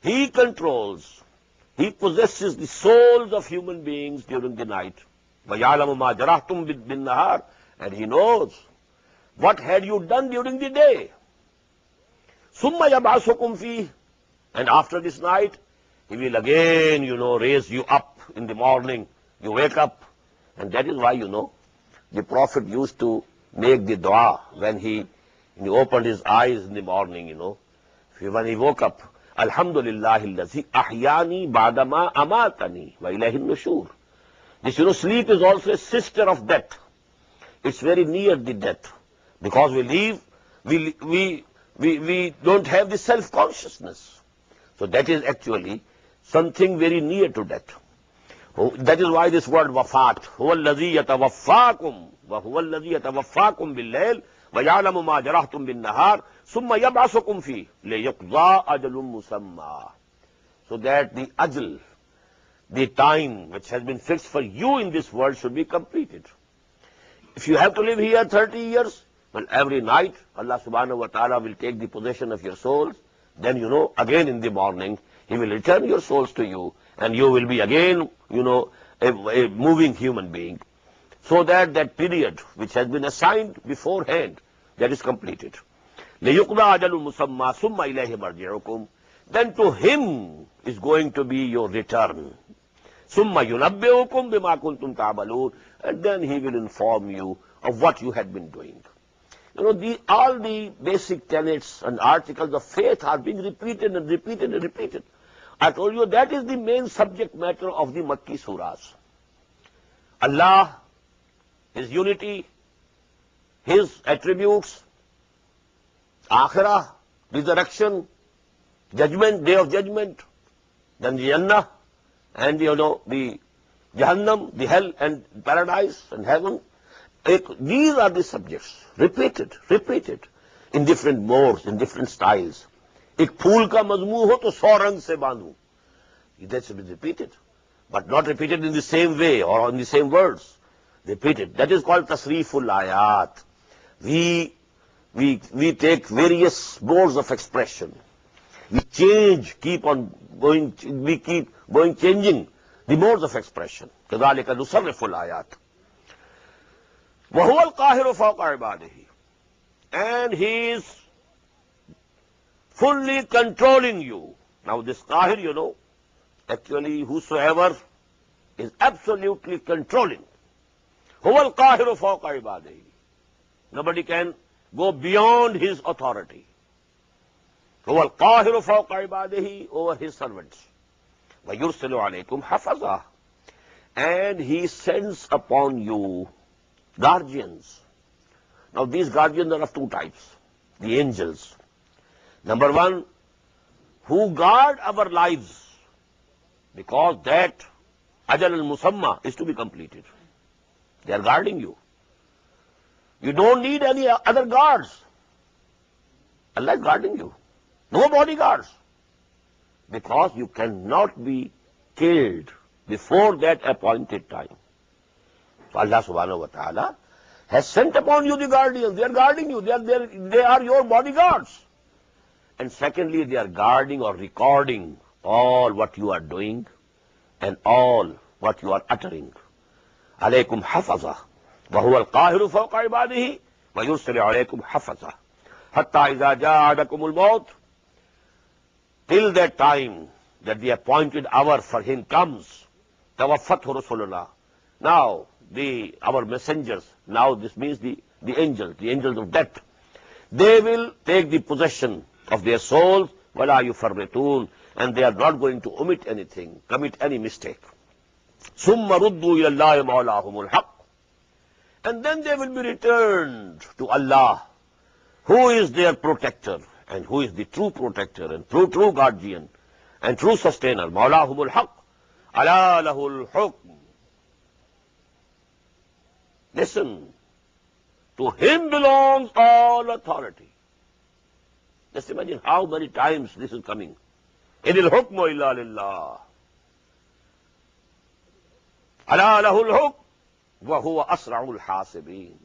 He controls, He possesses the souls of human beings during the night. وَيَعْلَمُ مَا جَرَحْتُمْ بِالنَّهَارِ. And He knows what had you done during the day. ثُمَّ يَبْعَثُكُمْ فِيهِ. And after this night, He will again, raise you up in the morning. You wake up. And that is why, the Prophet used to make the dua when he opened his eyes in the morning, When he woke up, Alhamdulillahi allazi ahyani ba'dama amatani wa ilayhi nushur. This, sleep is also a sister of death. It's very near the death. Because we leave, we don't have the self-consciousness. So that is actually something very near to death. That is why this word wafat, huwa allazi yatawaffakum wa huwa allazi yatawaffakum bil-layl wa ya'lamu ma jarahtum bin-nahar summa yab'asukum fi liyaqda ajalun musamma. So that the ajal, the time which has been fixed for you in this world should be completed. If you have to live here 30 years, well, every night Allah subhanahu wa ta'ala will take the possession of your souls. Then, again in the morning, He will return your souls to you, and you will be again, a moving human being. So that period which has been assigned beforehand, that is completed. لِيُقْضَى أَجَلٌ مُسَمَّى ثُمَّ إِلَيْهِ مَرْجِعُكُمْ. Then to Him is going to be your return. ثُمَّ يُنَبِّئُكُمْ بِمَا كُنْتُمْ تَعْمَلُونَ. And then He will inform you of what you had been doing. All the basic tenets and articles of faith are being repeated and repeated and repeated. I told you that is the main subject matter of the Makki surahs. Allah, His unity, His attributes, Akhirah, resurrection, judgment, day of judgment, then the Jannah, and the Jahannam, the hell and paradise and heaven. These are the subjects, repeated, in different modes, in different styles. एक फूल का मजमू हो तो 100 रंग से बांधू. That should be repeated, but not repeated in the same way or in the same words. Repeated. That is called tasriful ayat. We take various modes of expression. We change, keep on going, we keep going changing the modes of expression. كذلك نصرف الآيات. وهو القاهر فوق عباده. And He is fully controlling you. Now this Qahir, actually whosoever is absolutely controlling. هو القاهر فوق عباده. Nobody can go beyond His authority. هو القاهر فوق عباده, over His servants. ويرسل عليكم حفظا. And He sends upon you guardians. Now these guardians are of two types. The angels. Number one, who guard our lives, because that ajal al-musamma is to be completed. They are guarding you. You don't need any other guards. Allah is guarding you. No bodyguards. Because you cannot be killed before that appointed time. Allah subhanahu wa ta'ala has sent upon you the guardians. They are guarding you. They are your bodyguards. And secondly, they are guarding or recording all what you are doing and all what you are uttering. Alaykum hafaza. Wa huwa al-qahiru fawqa ibadihi wa yursilu alaykum hafaza. Hatta iza ja'a ahadakumul maut. Till that time that the appointed hour for him comes, tawaffathu rusuluna. Now, our messengers, now this means the angels of death, they will take the possession of their souls, wala yufarritun, and they are not going to omit anything, commit any mistake. Summa ruddu ila Allahi mawlahumul haqq. And then they will be returned to Allah, who is their protector, and who is the true protector, and true guardian, and true sustainer. Mawlahumul haqq. Ala lahul hukm. Listen, to him belongs all authority. Just imagine how many times this is coming. Idil hukmu illa lillah. Ala lahul hukm wa huwa asra'ul hasibin.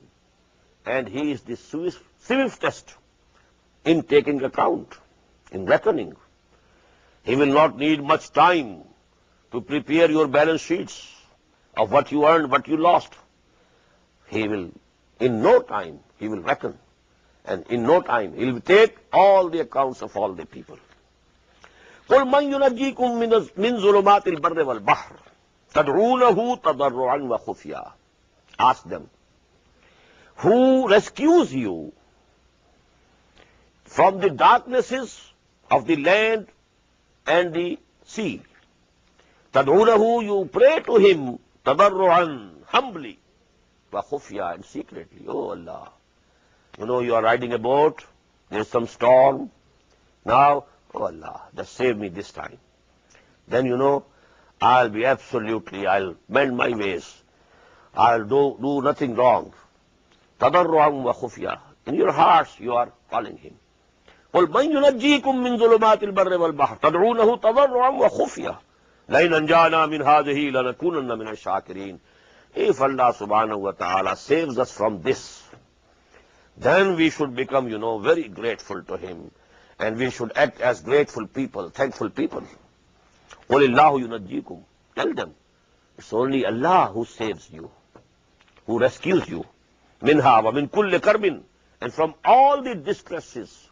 And he is the swiftest in taking account, in reckoning. He will not need much time to prepare your balance sheets of what you earned, what you lost. He will, in no time, he will reckon. And in no time, he will take all the accounts of all the people. قُلْ مَنْ يُنَجِّيكُم مِّن ظُلُمَاتِ الْبَرِّ وَالْبَحْرِ تَدْعُونَهُ تَضَرُّعًا وَخُفْيًا. Ask them, who rescues you from the darknesses of the land and the sea? تَدْعُونَهُ, you pray to him, تَضَرُّعًا, humbly, وَخُفْيًا, and secretly. Oh Allah, you know you are riding a boat, there is some storm. Now, oh Allah, just save me this time. Then you know, I'll mend my ways. I'll do nothing wrong. تَضَرُّعًا وَخُفْيًا. In your hearts you are calling him. قُلْ مَنْ يُنَجِّيكُم مِّن ظُلُمَاتِ الْبَرِّ وَالْبَحْرِ تَدْعُونَهُ تَضَرُّعًا وَخُفْيًا لَئِنْ أَنْجَانَا مِنْ هَٰذِهِ لَنَكُونَنَّ مِنَ الشَّاكِرِينَ. If Allah subhanahu wa ta'ala saves us from this, then we should become, very grateful to him. And we should act as grateful people, thankful people. قُلِ اللَّهُ يُنَجِّيكُم. Tell them, it's only Allah who saves you, who rescues you. مِنْهَا وَمِنْ كُلِّ كَرْبٍ. And from all the distresses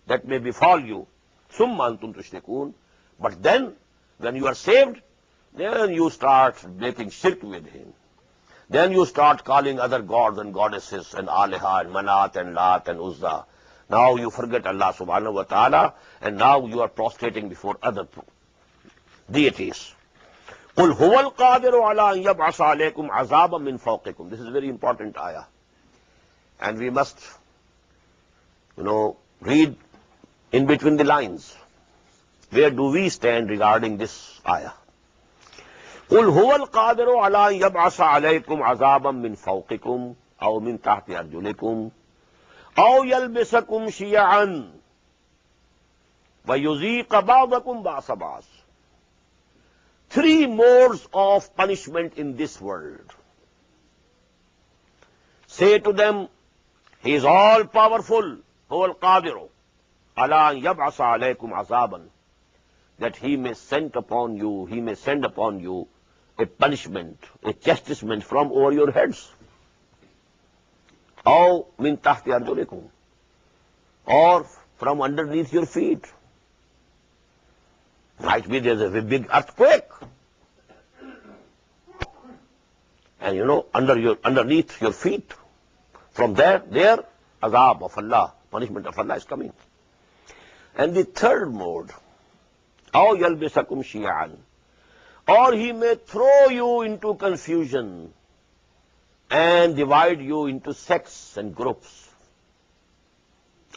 that may befall you. ثُمَّ أَنْتُمْ تُشْرِكُونَ. But then, when you are saved, then you start making shirk with him. Then you start calling other gods and goddesses and Aliha and Manat and Lat and Uzza. Now you forget Allah subhanahu wa ta'ala, and now you are prostrating before other deities. قُلْ هُوَ الْقَادِرُ عَلَىٰ أَنْ يَبْعَثَ عَلَيْكُمْ عَذَابًا مِّن فَوْقِكُمْ. This is a very important ayah. And we must, read in between the lines. Where do we stand regarding this ayah? قُلْ هُوَ الْقَادِرُ عَلَىٰ أَنْ يَبْعَثَ عَلَيْكُمْ عَذَابًا مِّن فَوْقِكُمْ أَوْ مِن تَحْتِ أَرْجُلِكُمْ أَوْ يَلْبِسَكُمْ شِيَعًا وَيُذِيقَ بَعْضَكُمْ بَأْسَ بَعْضٍ. 3 modes of punishment in this world. Say to them, he is all powerful, هُوَ الْقَادِرُ عَلَىٰ أَنْ يَبْعَثَ عَلَيْكُمْ عَذَابًا, that he may send upon you a punishment, a chastisement from over your heads. أَوْ مِن تَحْتِ أَرْجُلِكُمْ, or from underneath your feet. Might be there's a big earthquake. And underneath your feet, from there, azab of Allah, punishment of Allah is coming. And the third mode, أَوْ يَلْبِسَكُمْ شِيَعًا, or he may throw you into confusion and divide you into sects and groups.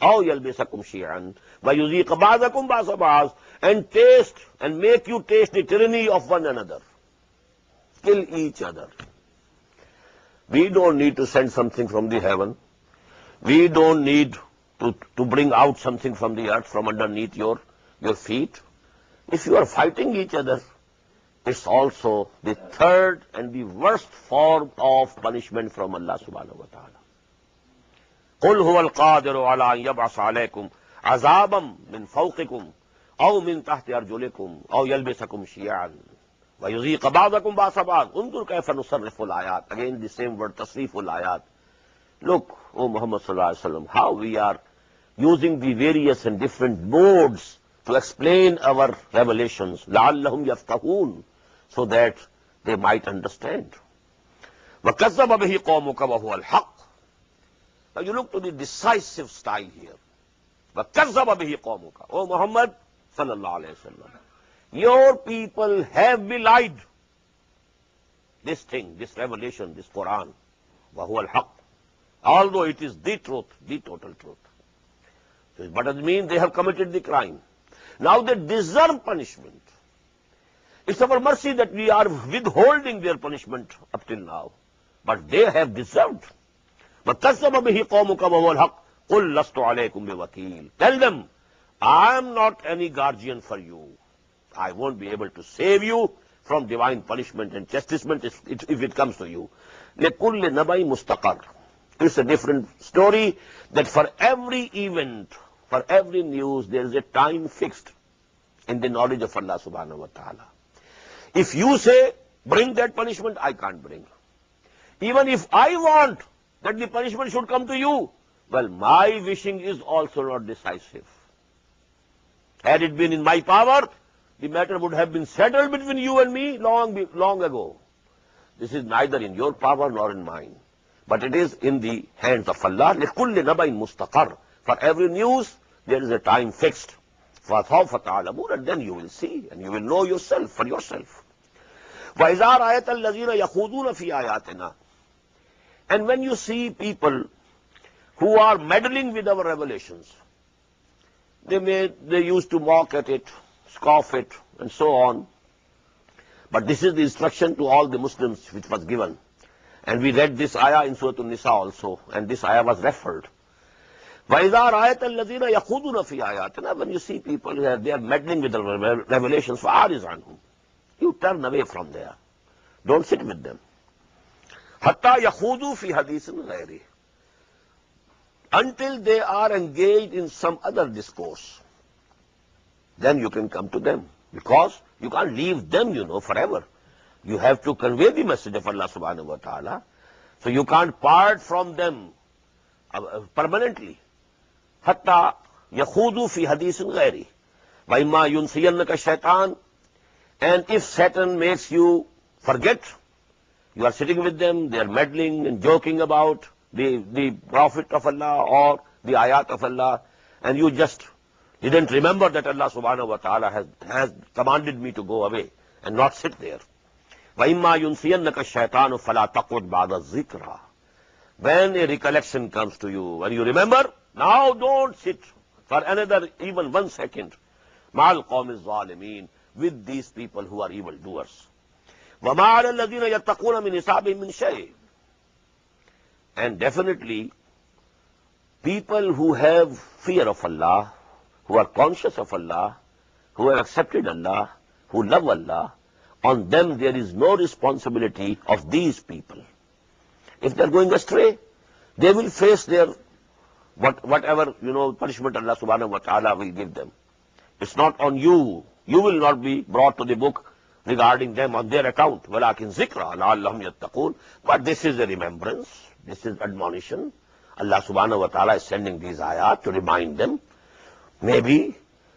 أَوْ يَلْبِسَكُمْ شِيعًا وَيُذِيقَ بَعْضَكُمْ بَأْسَ بَعْضٍ, and make you taste the tyranny of one another. Kill each other. We don't need to send something from the heaven. We don't need to bring out something from the earth, from underneath your feet. If you are fighting each other, it's also the third and the worst form of punishment from Allah subhanahu wa ta'ala. قُلْ هُوَ الْقَادِرُ عَلَىٰ أَن يَبْعَثَ عَلَيْكُمْ عَذَابًا مِّن فَوْقِكُمْ أَوْ مِن تَحْتِ أَرْجُلِكُمْ أَوْ يَلْبِسَكُمْ شِيَعًا وَيُذِيقَ بَعْضَكُمْ بَأْسَ بَعْضٍ انظُرْ كَيْفَ نُصَرِّفُ الْآيَاتِ. Again the same word, تَصْرِيفُ الْآيَاتِ. Look, O Muhammad sallallahu alaihi wasallam, how we are using the various and different modes to explain our revelations, لَعَلَّهُمْ يَفْقَهُونَ, so that they might understand. وَكَذَّبَ بِهِ قَوْمُكَ وَهُوَ الْحَقُّ. Now you look to the decisive style here. وَكَذَّبَ بِهِ قَوْمُكَ. O Muhammad sallallahu alaihi wasallam, your people have belied this thing, this revelation, this Quran. وَهُوَ الْحَقُّ. Although it is the truth, the total truth. So what does it mean? They have committed the crime. Now they deserve punishment. It's our mercy that we are withholding their punishment up till now. But they have deserved. وَكَذَّبَ بِهِ قَوْمُكَ وَهُوَ الْحَقُّ قُلْ لَسْتُ عَلَيْكُمْ بِوَكِيلٍ. Tell them, I am not any guardian for you. I won't be able to save you from divine punishment and chastisement if it comes to you. لِكُلِّ نَبَيْ مُسْتَقَرٍ. It's a different story that for every event, for every news, there is a time fixed in the knowledge of Allah subhanahu wa ta'ala. If you say, bring that punishment, I can't bring. Even if I want that the punishment should come to you, well, my wishing is also not decisive. Had it been in my power, the matter would have been settled between you and me long ago. This is neither in your power nor in mine, but it is in the hands of Allah. لِكُلِّ نَبَيْ مُسْتَقَرٍ. For every news, there is a time fixed. فَسَوْفَ تَعْلَمُونَ. And then you will see, and you will know yourself, for yourself. وَإِذَا رَأَيْتَ الَّذِينَ يَخُوضُونَ فِي آيَاتِنَا. And when you see people who are meddling with our revelations, they used to mock at it, scoff it, and so on. But this is the instruction to all the Muslims which was given. And we read this ayah in Surah An-Nisa also, and this ayah was referred. وَإِذَا رَأَيْتَ الَّذِينَ يَخُوضُونَ فِي آيَاتِنَا. When you see people here, they are meddling with the revelations, فَأَعْرِضْ عَنْهُمْ. You turn away from there. Don't sit with them. حَتَّى يَخُوضُوا فِي حَدِيثٍ غَيْرِهِ. Until they are engaged in some other discourse. Then you can come to them. Because you can't leave them, forever. You have to convey the message of Allah subhanahu wa ta'ala. So you can't part from them permanently. حَتَّى يَخُوضُوا فِي حَدِيثٍ غَيْرِهِ وَإِمَّا يُنْسِيَنَّكَ الشَّيْطَانُ. And if Satan makes you forget, you are sitting with them, they are meddling and joking about the Prophet of Allah or the ayat of Allah, and you just didn't remember that Allah subhanahu wa ta'ala has commanded me to go away and not sit there. وَإِمَّا يُنْسِيَنَّكَ الشَّيْطَانُ فَلَا تَقْعُدْ بَعْدَ الذِّكْرَى. When a recollection comes to you, when you remember, now don't sit for another even 1 second. مَعَ الْقَوْمِ الظَّالِمِينَ. With these people who are evildoers. وَمَا عَلَى الَّذِينَ يَتَّقُونَ مِنْ حِسَابِهِم مِّن شَيْءٍ. And definitely, people who have fear of Allah, who are conscious of Allah, who have accepted Allah, who love Allah, on them there is no responsibility of these people. If they are going astray, they will face their whatever punishment Allah subhanahu wa ta'ala will give them. It's not on you. You will not be brought to the book regarding them on their account. وَلَكِنْ ذِكْرَى لَعَلَّهُمْ يَتَّقُونَ. But this is a remembrance. This is admonition. Allah subhanahu wa ta'ala is sending these ayat to remind them. Maybe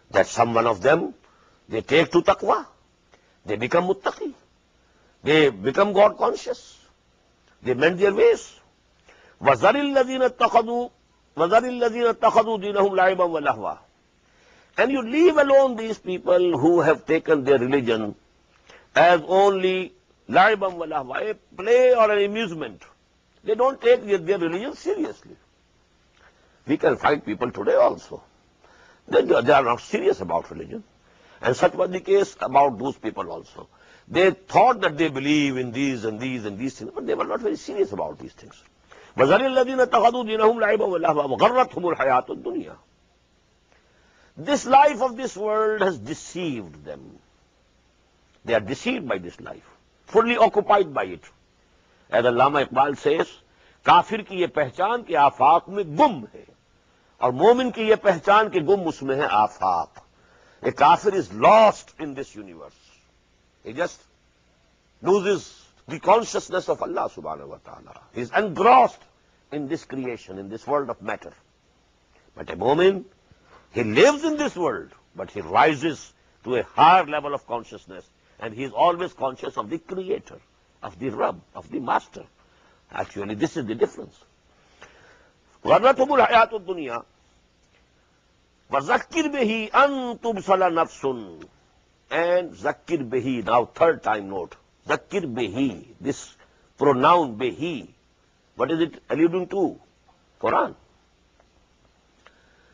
that someone of them, they take to taqwa. They become muttaqi. They become God conscious. They mend their ways. وَذَرِ الَّذِينَ اتَّخَذُوا دِينَهُمْ لَعِبًا وَلَهْوًا. And you leave alone these people who have taken their religion as only لَعِبًا وَلَهْوًا, a play or an amusement. They don't take their religion seriously. We can find people today also. They are not serious about religion. And such was the case about those people also. They thought that they believe in these and these and these things, but they were not very serious about these things. وَذَرِ الَّذِينَ اتَّخَذُوا دِينَهُمْ لَعِبًا وَلَهْوًا وَغَرَّتْهُمُ الْحَيَاةُ الدُّنْيَا. This life of this world has deceived them. They are deceived by this life, fully occupied by it. As Allama Iqbal says, काफिर की ये पहचान के आफाक में गुम है और मोमिन की ये पहचान के गुम उसमें है आफाक. A kafir is lost in this universe. He just loses the consciousness of Allah subhanahu wa ta'ala. He is engrossed in this creation, in this world of matter. But a mu'min, he lives in this world, but he rises to a higher level of consciousness, and he is always conscious of the creator, of the Rabb, of the master. Actually, this is the difference. غَرَّتْهُمُ الْحَيَاةُ الدُّنْيَا وَذَكِّرْ بِهِ أَن تُبْصَلَ نَفْسٌ. And zakir bihi, now third time note. Zakir bihi, this pronoun bihi, what is it alluding to? Quran.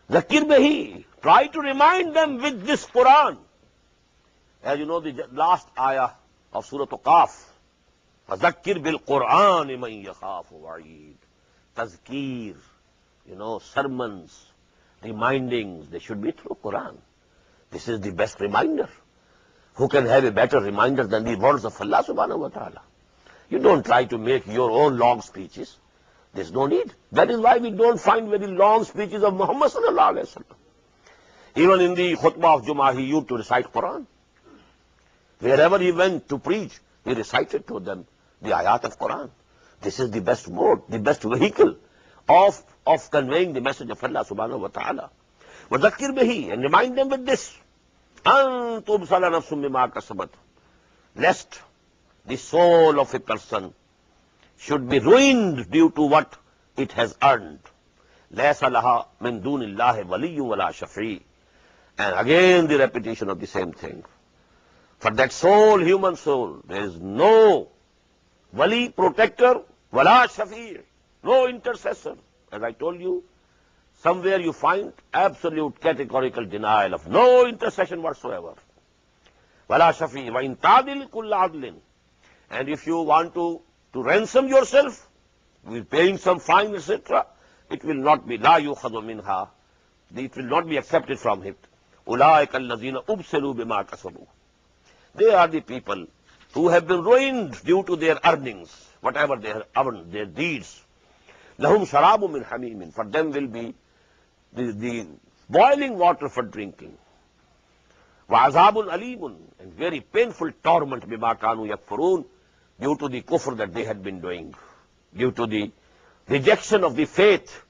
Zakir bihi, try to remind them with this Quran. As you know, the last ayah of Surah Qaf, فَذَكِّرْ بِالْقُرْآنِ مَنْ يَخَافُ وَعِيدٍ. Tazkir, sermons, remindings, they should be through Quran. This is the best reminder. Who can have a better reminder than the words of Allah subhanahu wa ta'ala? You don't try to make your own long speeches. There's no need. That is why we don't find very long speeches of Muhammad sallallahu alayhi wa sallam. Even in the khutbah of Jummah, he used to recite Quran. Wherever he went to preach, he recited to them the ayat of Quran. This is the best mode, the best vehicle of conveying the message of Allah subhanahu wa ta'ala. وَذَكِّرْ بِهِ, and remind them with this. أَن تُبْصَلَ نَفْسٌ بِمَا كَسَبَتْ. Lest the soul of a person should be ruined due to what it has earned. لَيْسَ لَهَا مِن دُونِ اللَّهِ وَلِيٌّ وَلَا شَفِيعٌ. And again the repetition of the same thing. For that soul, human soul, there is no wali, protector, wala shafi', no intercessor. As I told you, somewhere you find absolute categorical denial of no intercession whatsoever. Wala shafi' wa in ta'dil kulla adlin. And if you want to ransom yourself with paying some fine, etc., it will not be la yukhadhu minha. It will not be accepted from it. Ulaika allazina ubsilu bima kasabu. They are the people who have been ruined due to their earnings, whatever they have earned, their deeds. Lahum sharabu min hamimin. For them will be the boiling water for drinking. Wa azabun alimun, and very painful torment bima kanu yakfurun, due to the kufr that they had been doing, due to the rejection of the faith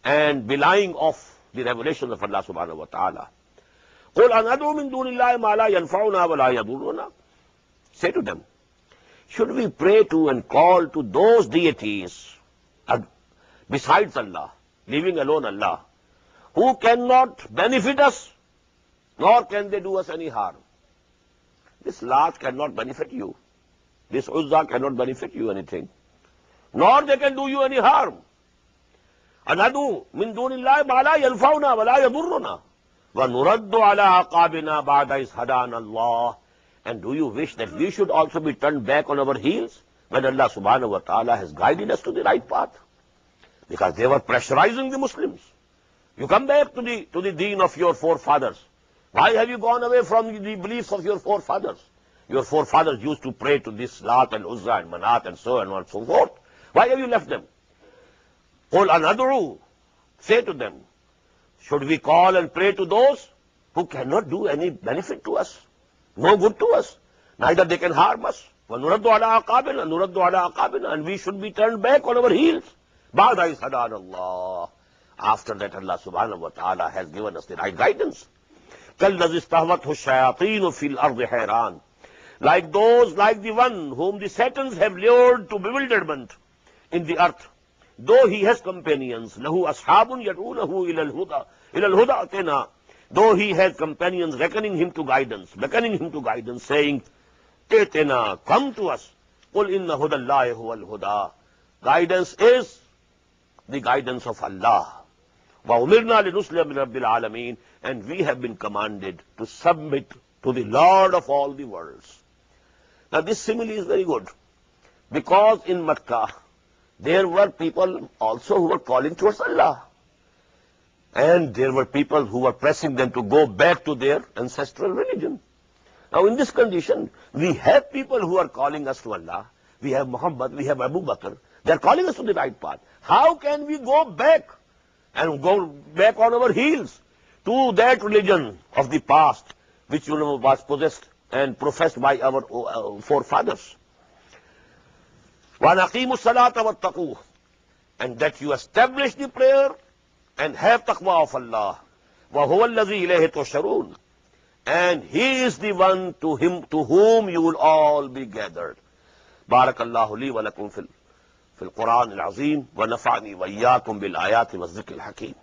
and belying of the revelations of Allah subhanahu wa ta'ala. قُلْ أَنَدْعُ مِن دُونِ اللَّهِ مَا لَا يَنْفَعُنَا وَلَا يَضُرُّنَا. Say to them, should we pray to and call to those deities besides Allah, leaving alone Allah, who cannot benefit us, nor can they do us any harm? This Lat cannot benefit you. This Uzza cannot benefit you anything, nor they can do you any harm. أَنَدْعُ مِن دُونِ اللَّهِ مَا لَا يَنْفَعُنَا وَلَا يَضُرُّنَا وَنُرَدُّ عَلَىٰ عَقَابِنَا بَعْدَ إِذْ هَدَانَا اللَّهُ. And do you wish that we should also be turned back on our heels when Allah subhanahu wa ta'ala has guided us to the right path? Because they were pressurizing the Muslims. You come back to the deen of your forefathers. Why have you gone away from the beliefs of your forefathers? Your forefathers used to pray to this Lat and Uzza and Manat and so on and so forth. Why have you left them? قُلْ أَنَدْعُ. Say to them, should we call and pray to those who cannot do any benefit to us, no good to us, neither they can harm us? وَنُرَدُّ عَلَىٰ عَقَابِنَا, نُرَدُّ عَلَىٰ عَقَابِنَا, and we should be turned back on our heels. بَعْدَ إِذْ هَدَانَا اللَّهُ. After that, Allah subhanahu wa ta'ala has given us the right guidance. كَالَّذِي اسْتَهْوَتْهُ الشَّيَاطِينُ فِي الْأَرْضِ حَيْرَانٍ. Like the one whom the Satans have lured to bewilderment in the earth. Though he has companions, lahu ashabun yad'unahu ila al-huda atina. Though he has companions beckoning him to guidance, saying, Atina, come to us. Qul inna hudallahi huwal huda. Guidance is the guidance of Allah. Wa umirna linuslima lirabbil alameen. And we have been commanded to submit to the Lord of all the worlds. Now this simile is very good, because in Makkah there were people also who were calling towards Allah. And there were people who were pressing them to go back to their ancestral religion. Now in this condition, we have people who are calling us to Allah. We have Muhammad, we have Abu Bakr. They are calling us to the right path. How can we go back and go back on our heels to that religion of the past which was possessed and professed by our forefathers? وَنَقِيمُ الصَّلَاةَ وَاتَّقُوهُ, and that you establish the prayer and have taqwa of Allah. وَهُوَ الَّذِي إِلَيْهِ تُحْشَرُونَ, and He is the one to whom you will all be gathered. بارك الله لي ولكم في القرآن العظيم ونفعني وإياكم بالآيات والذكر الحكيم.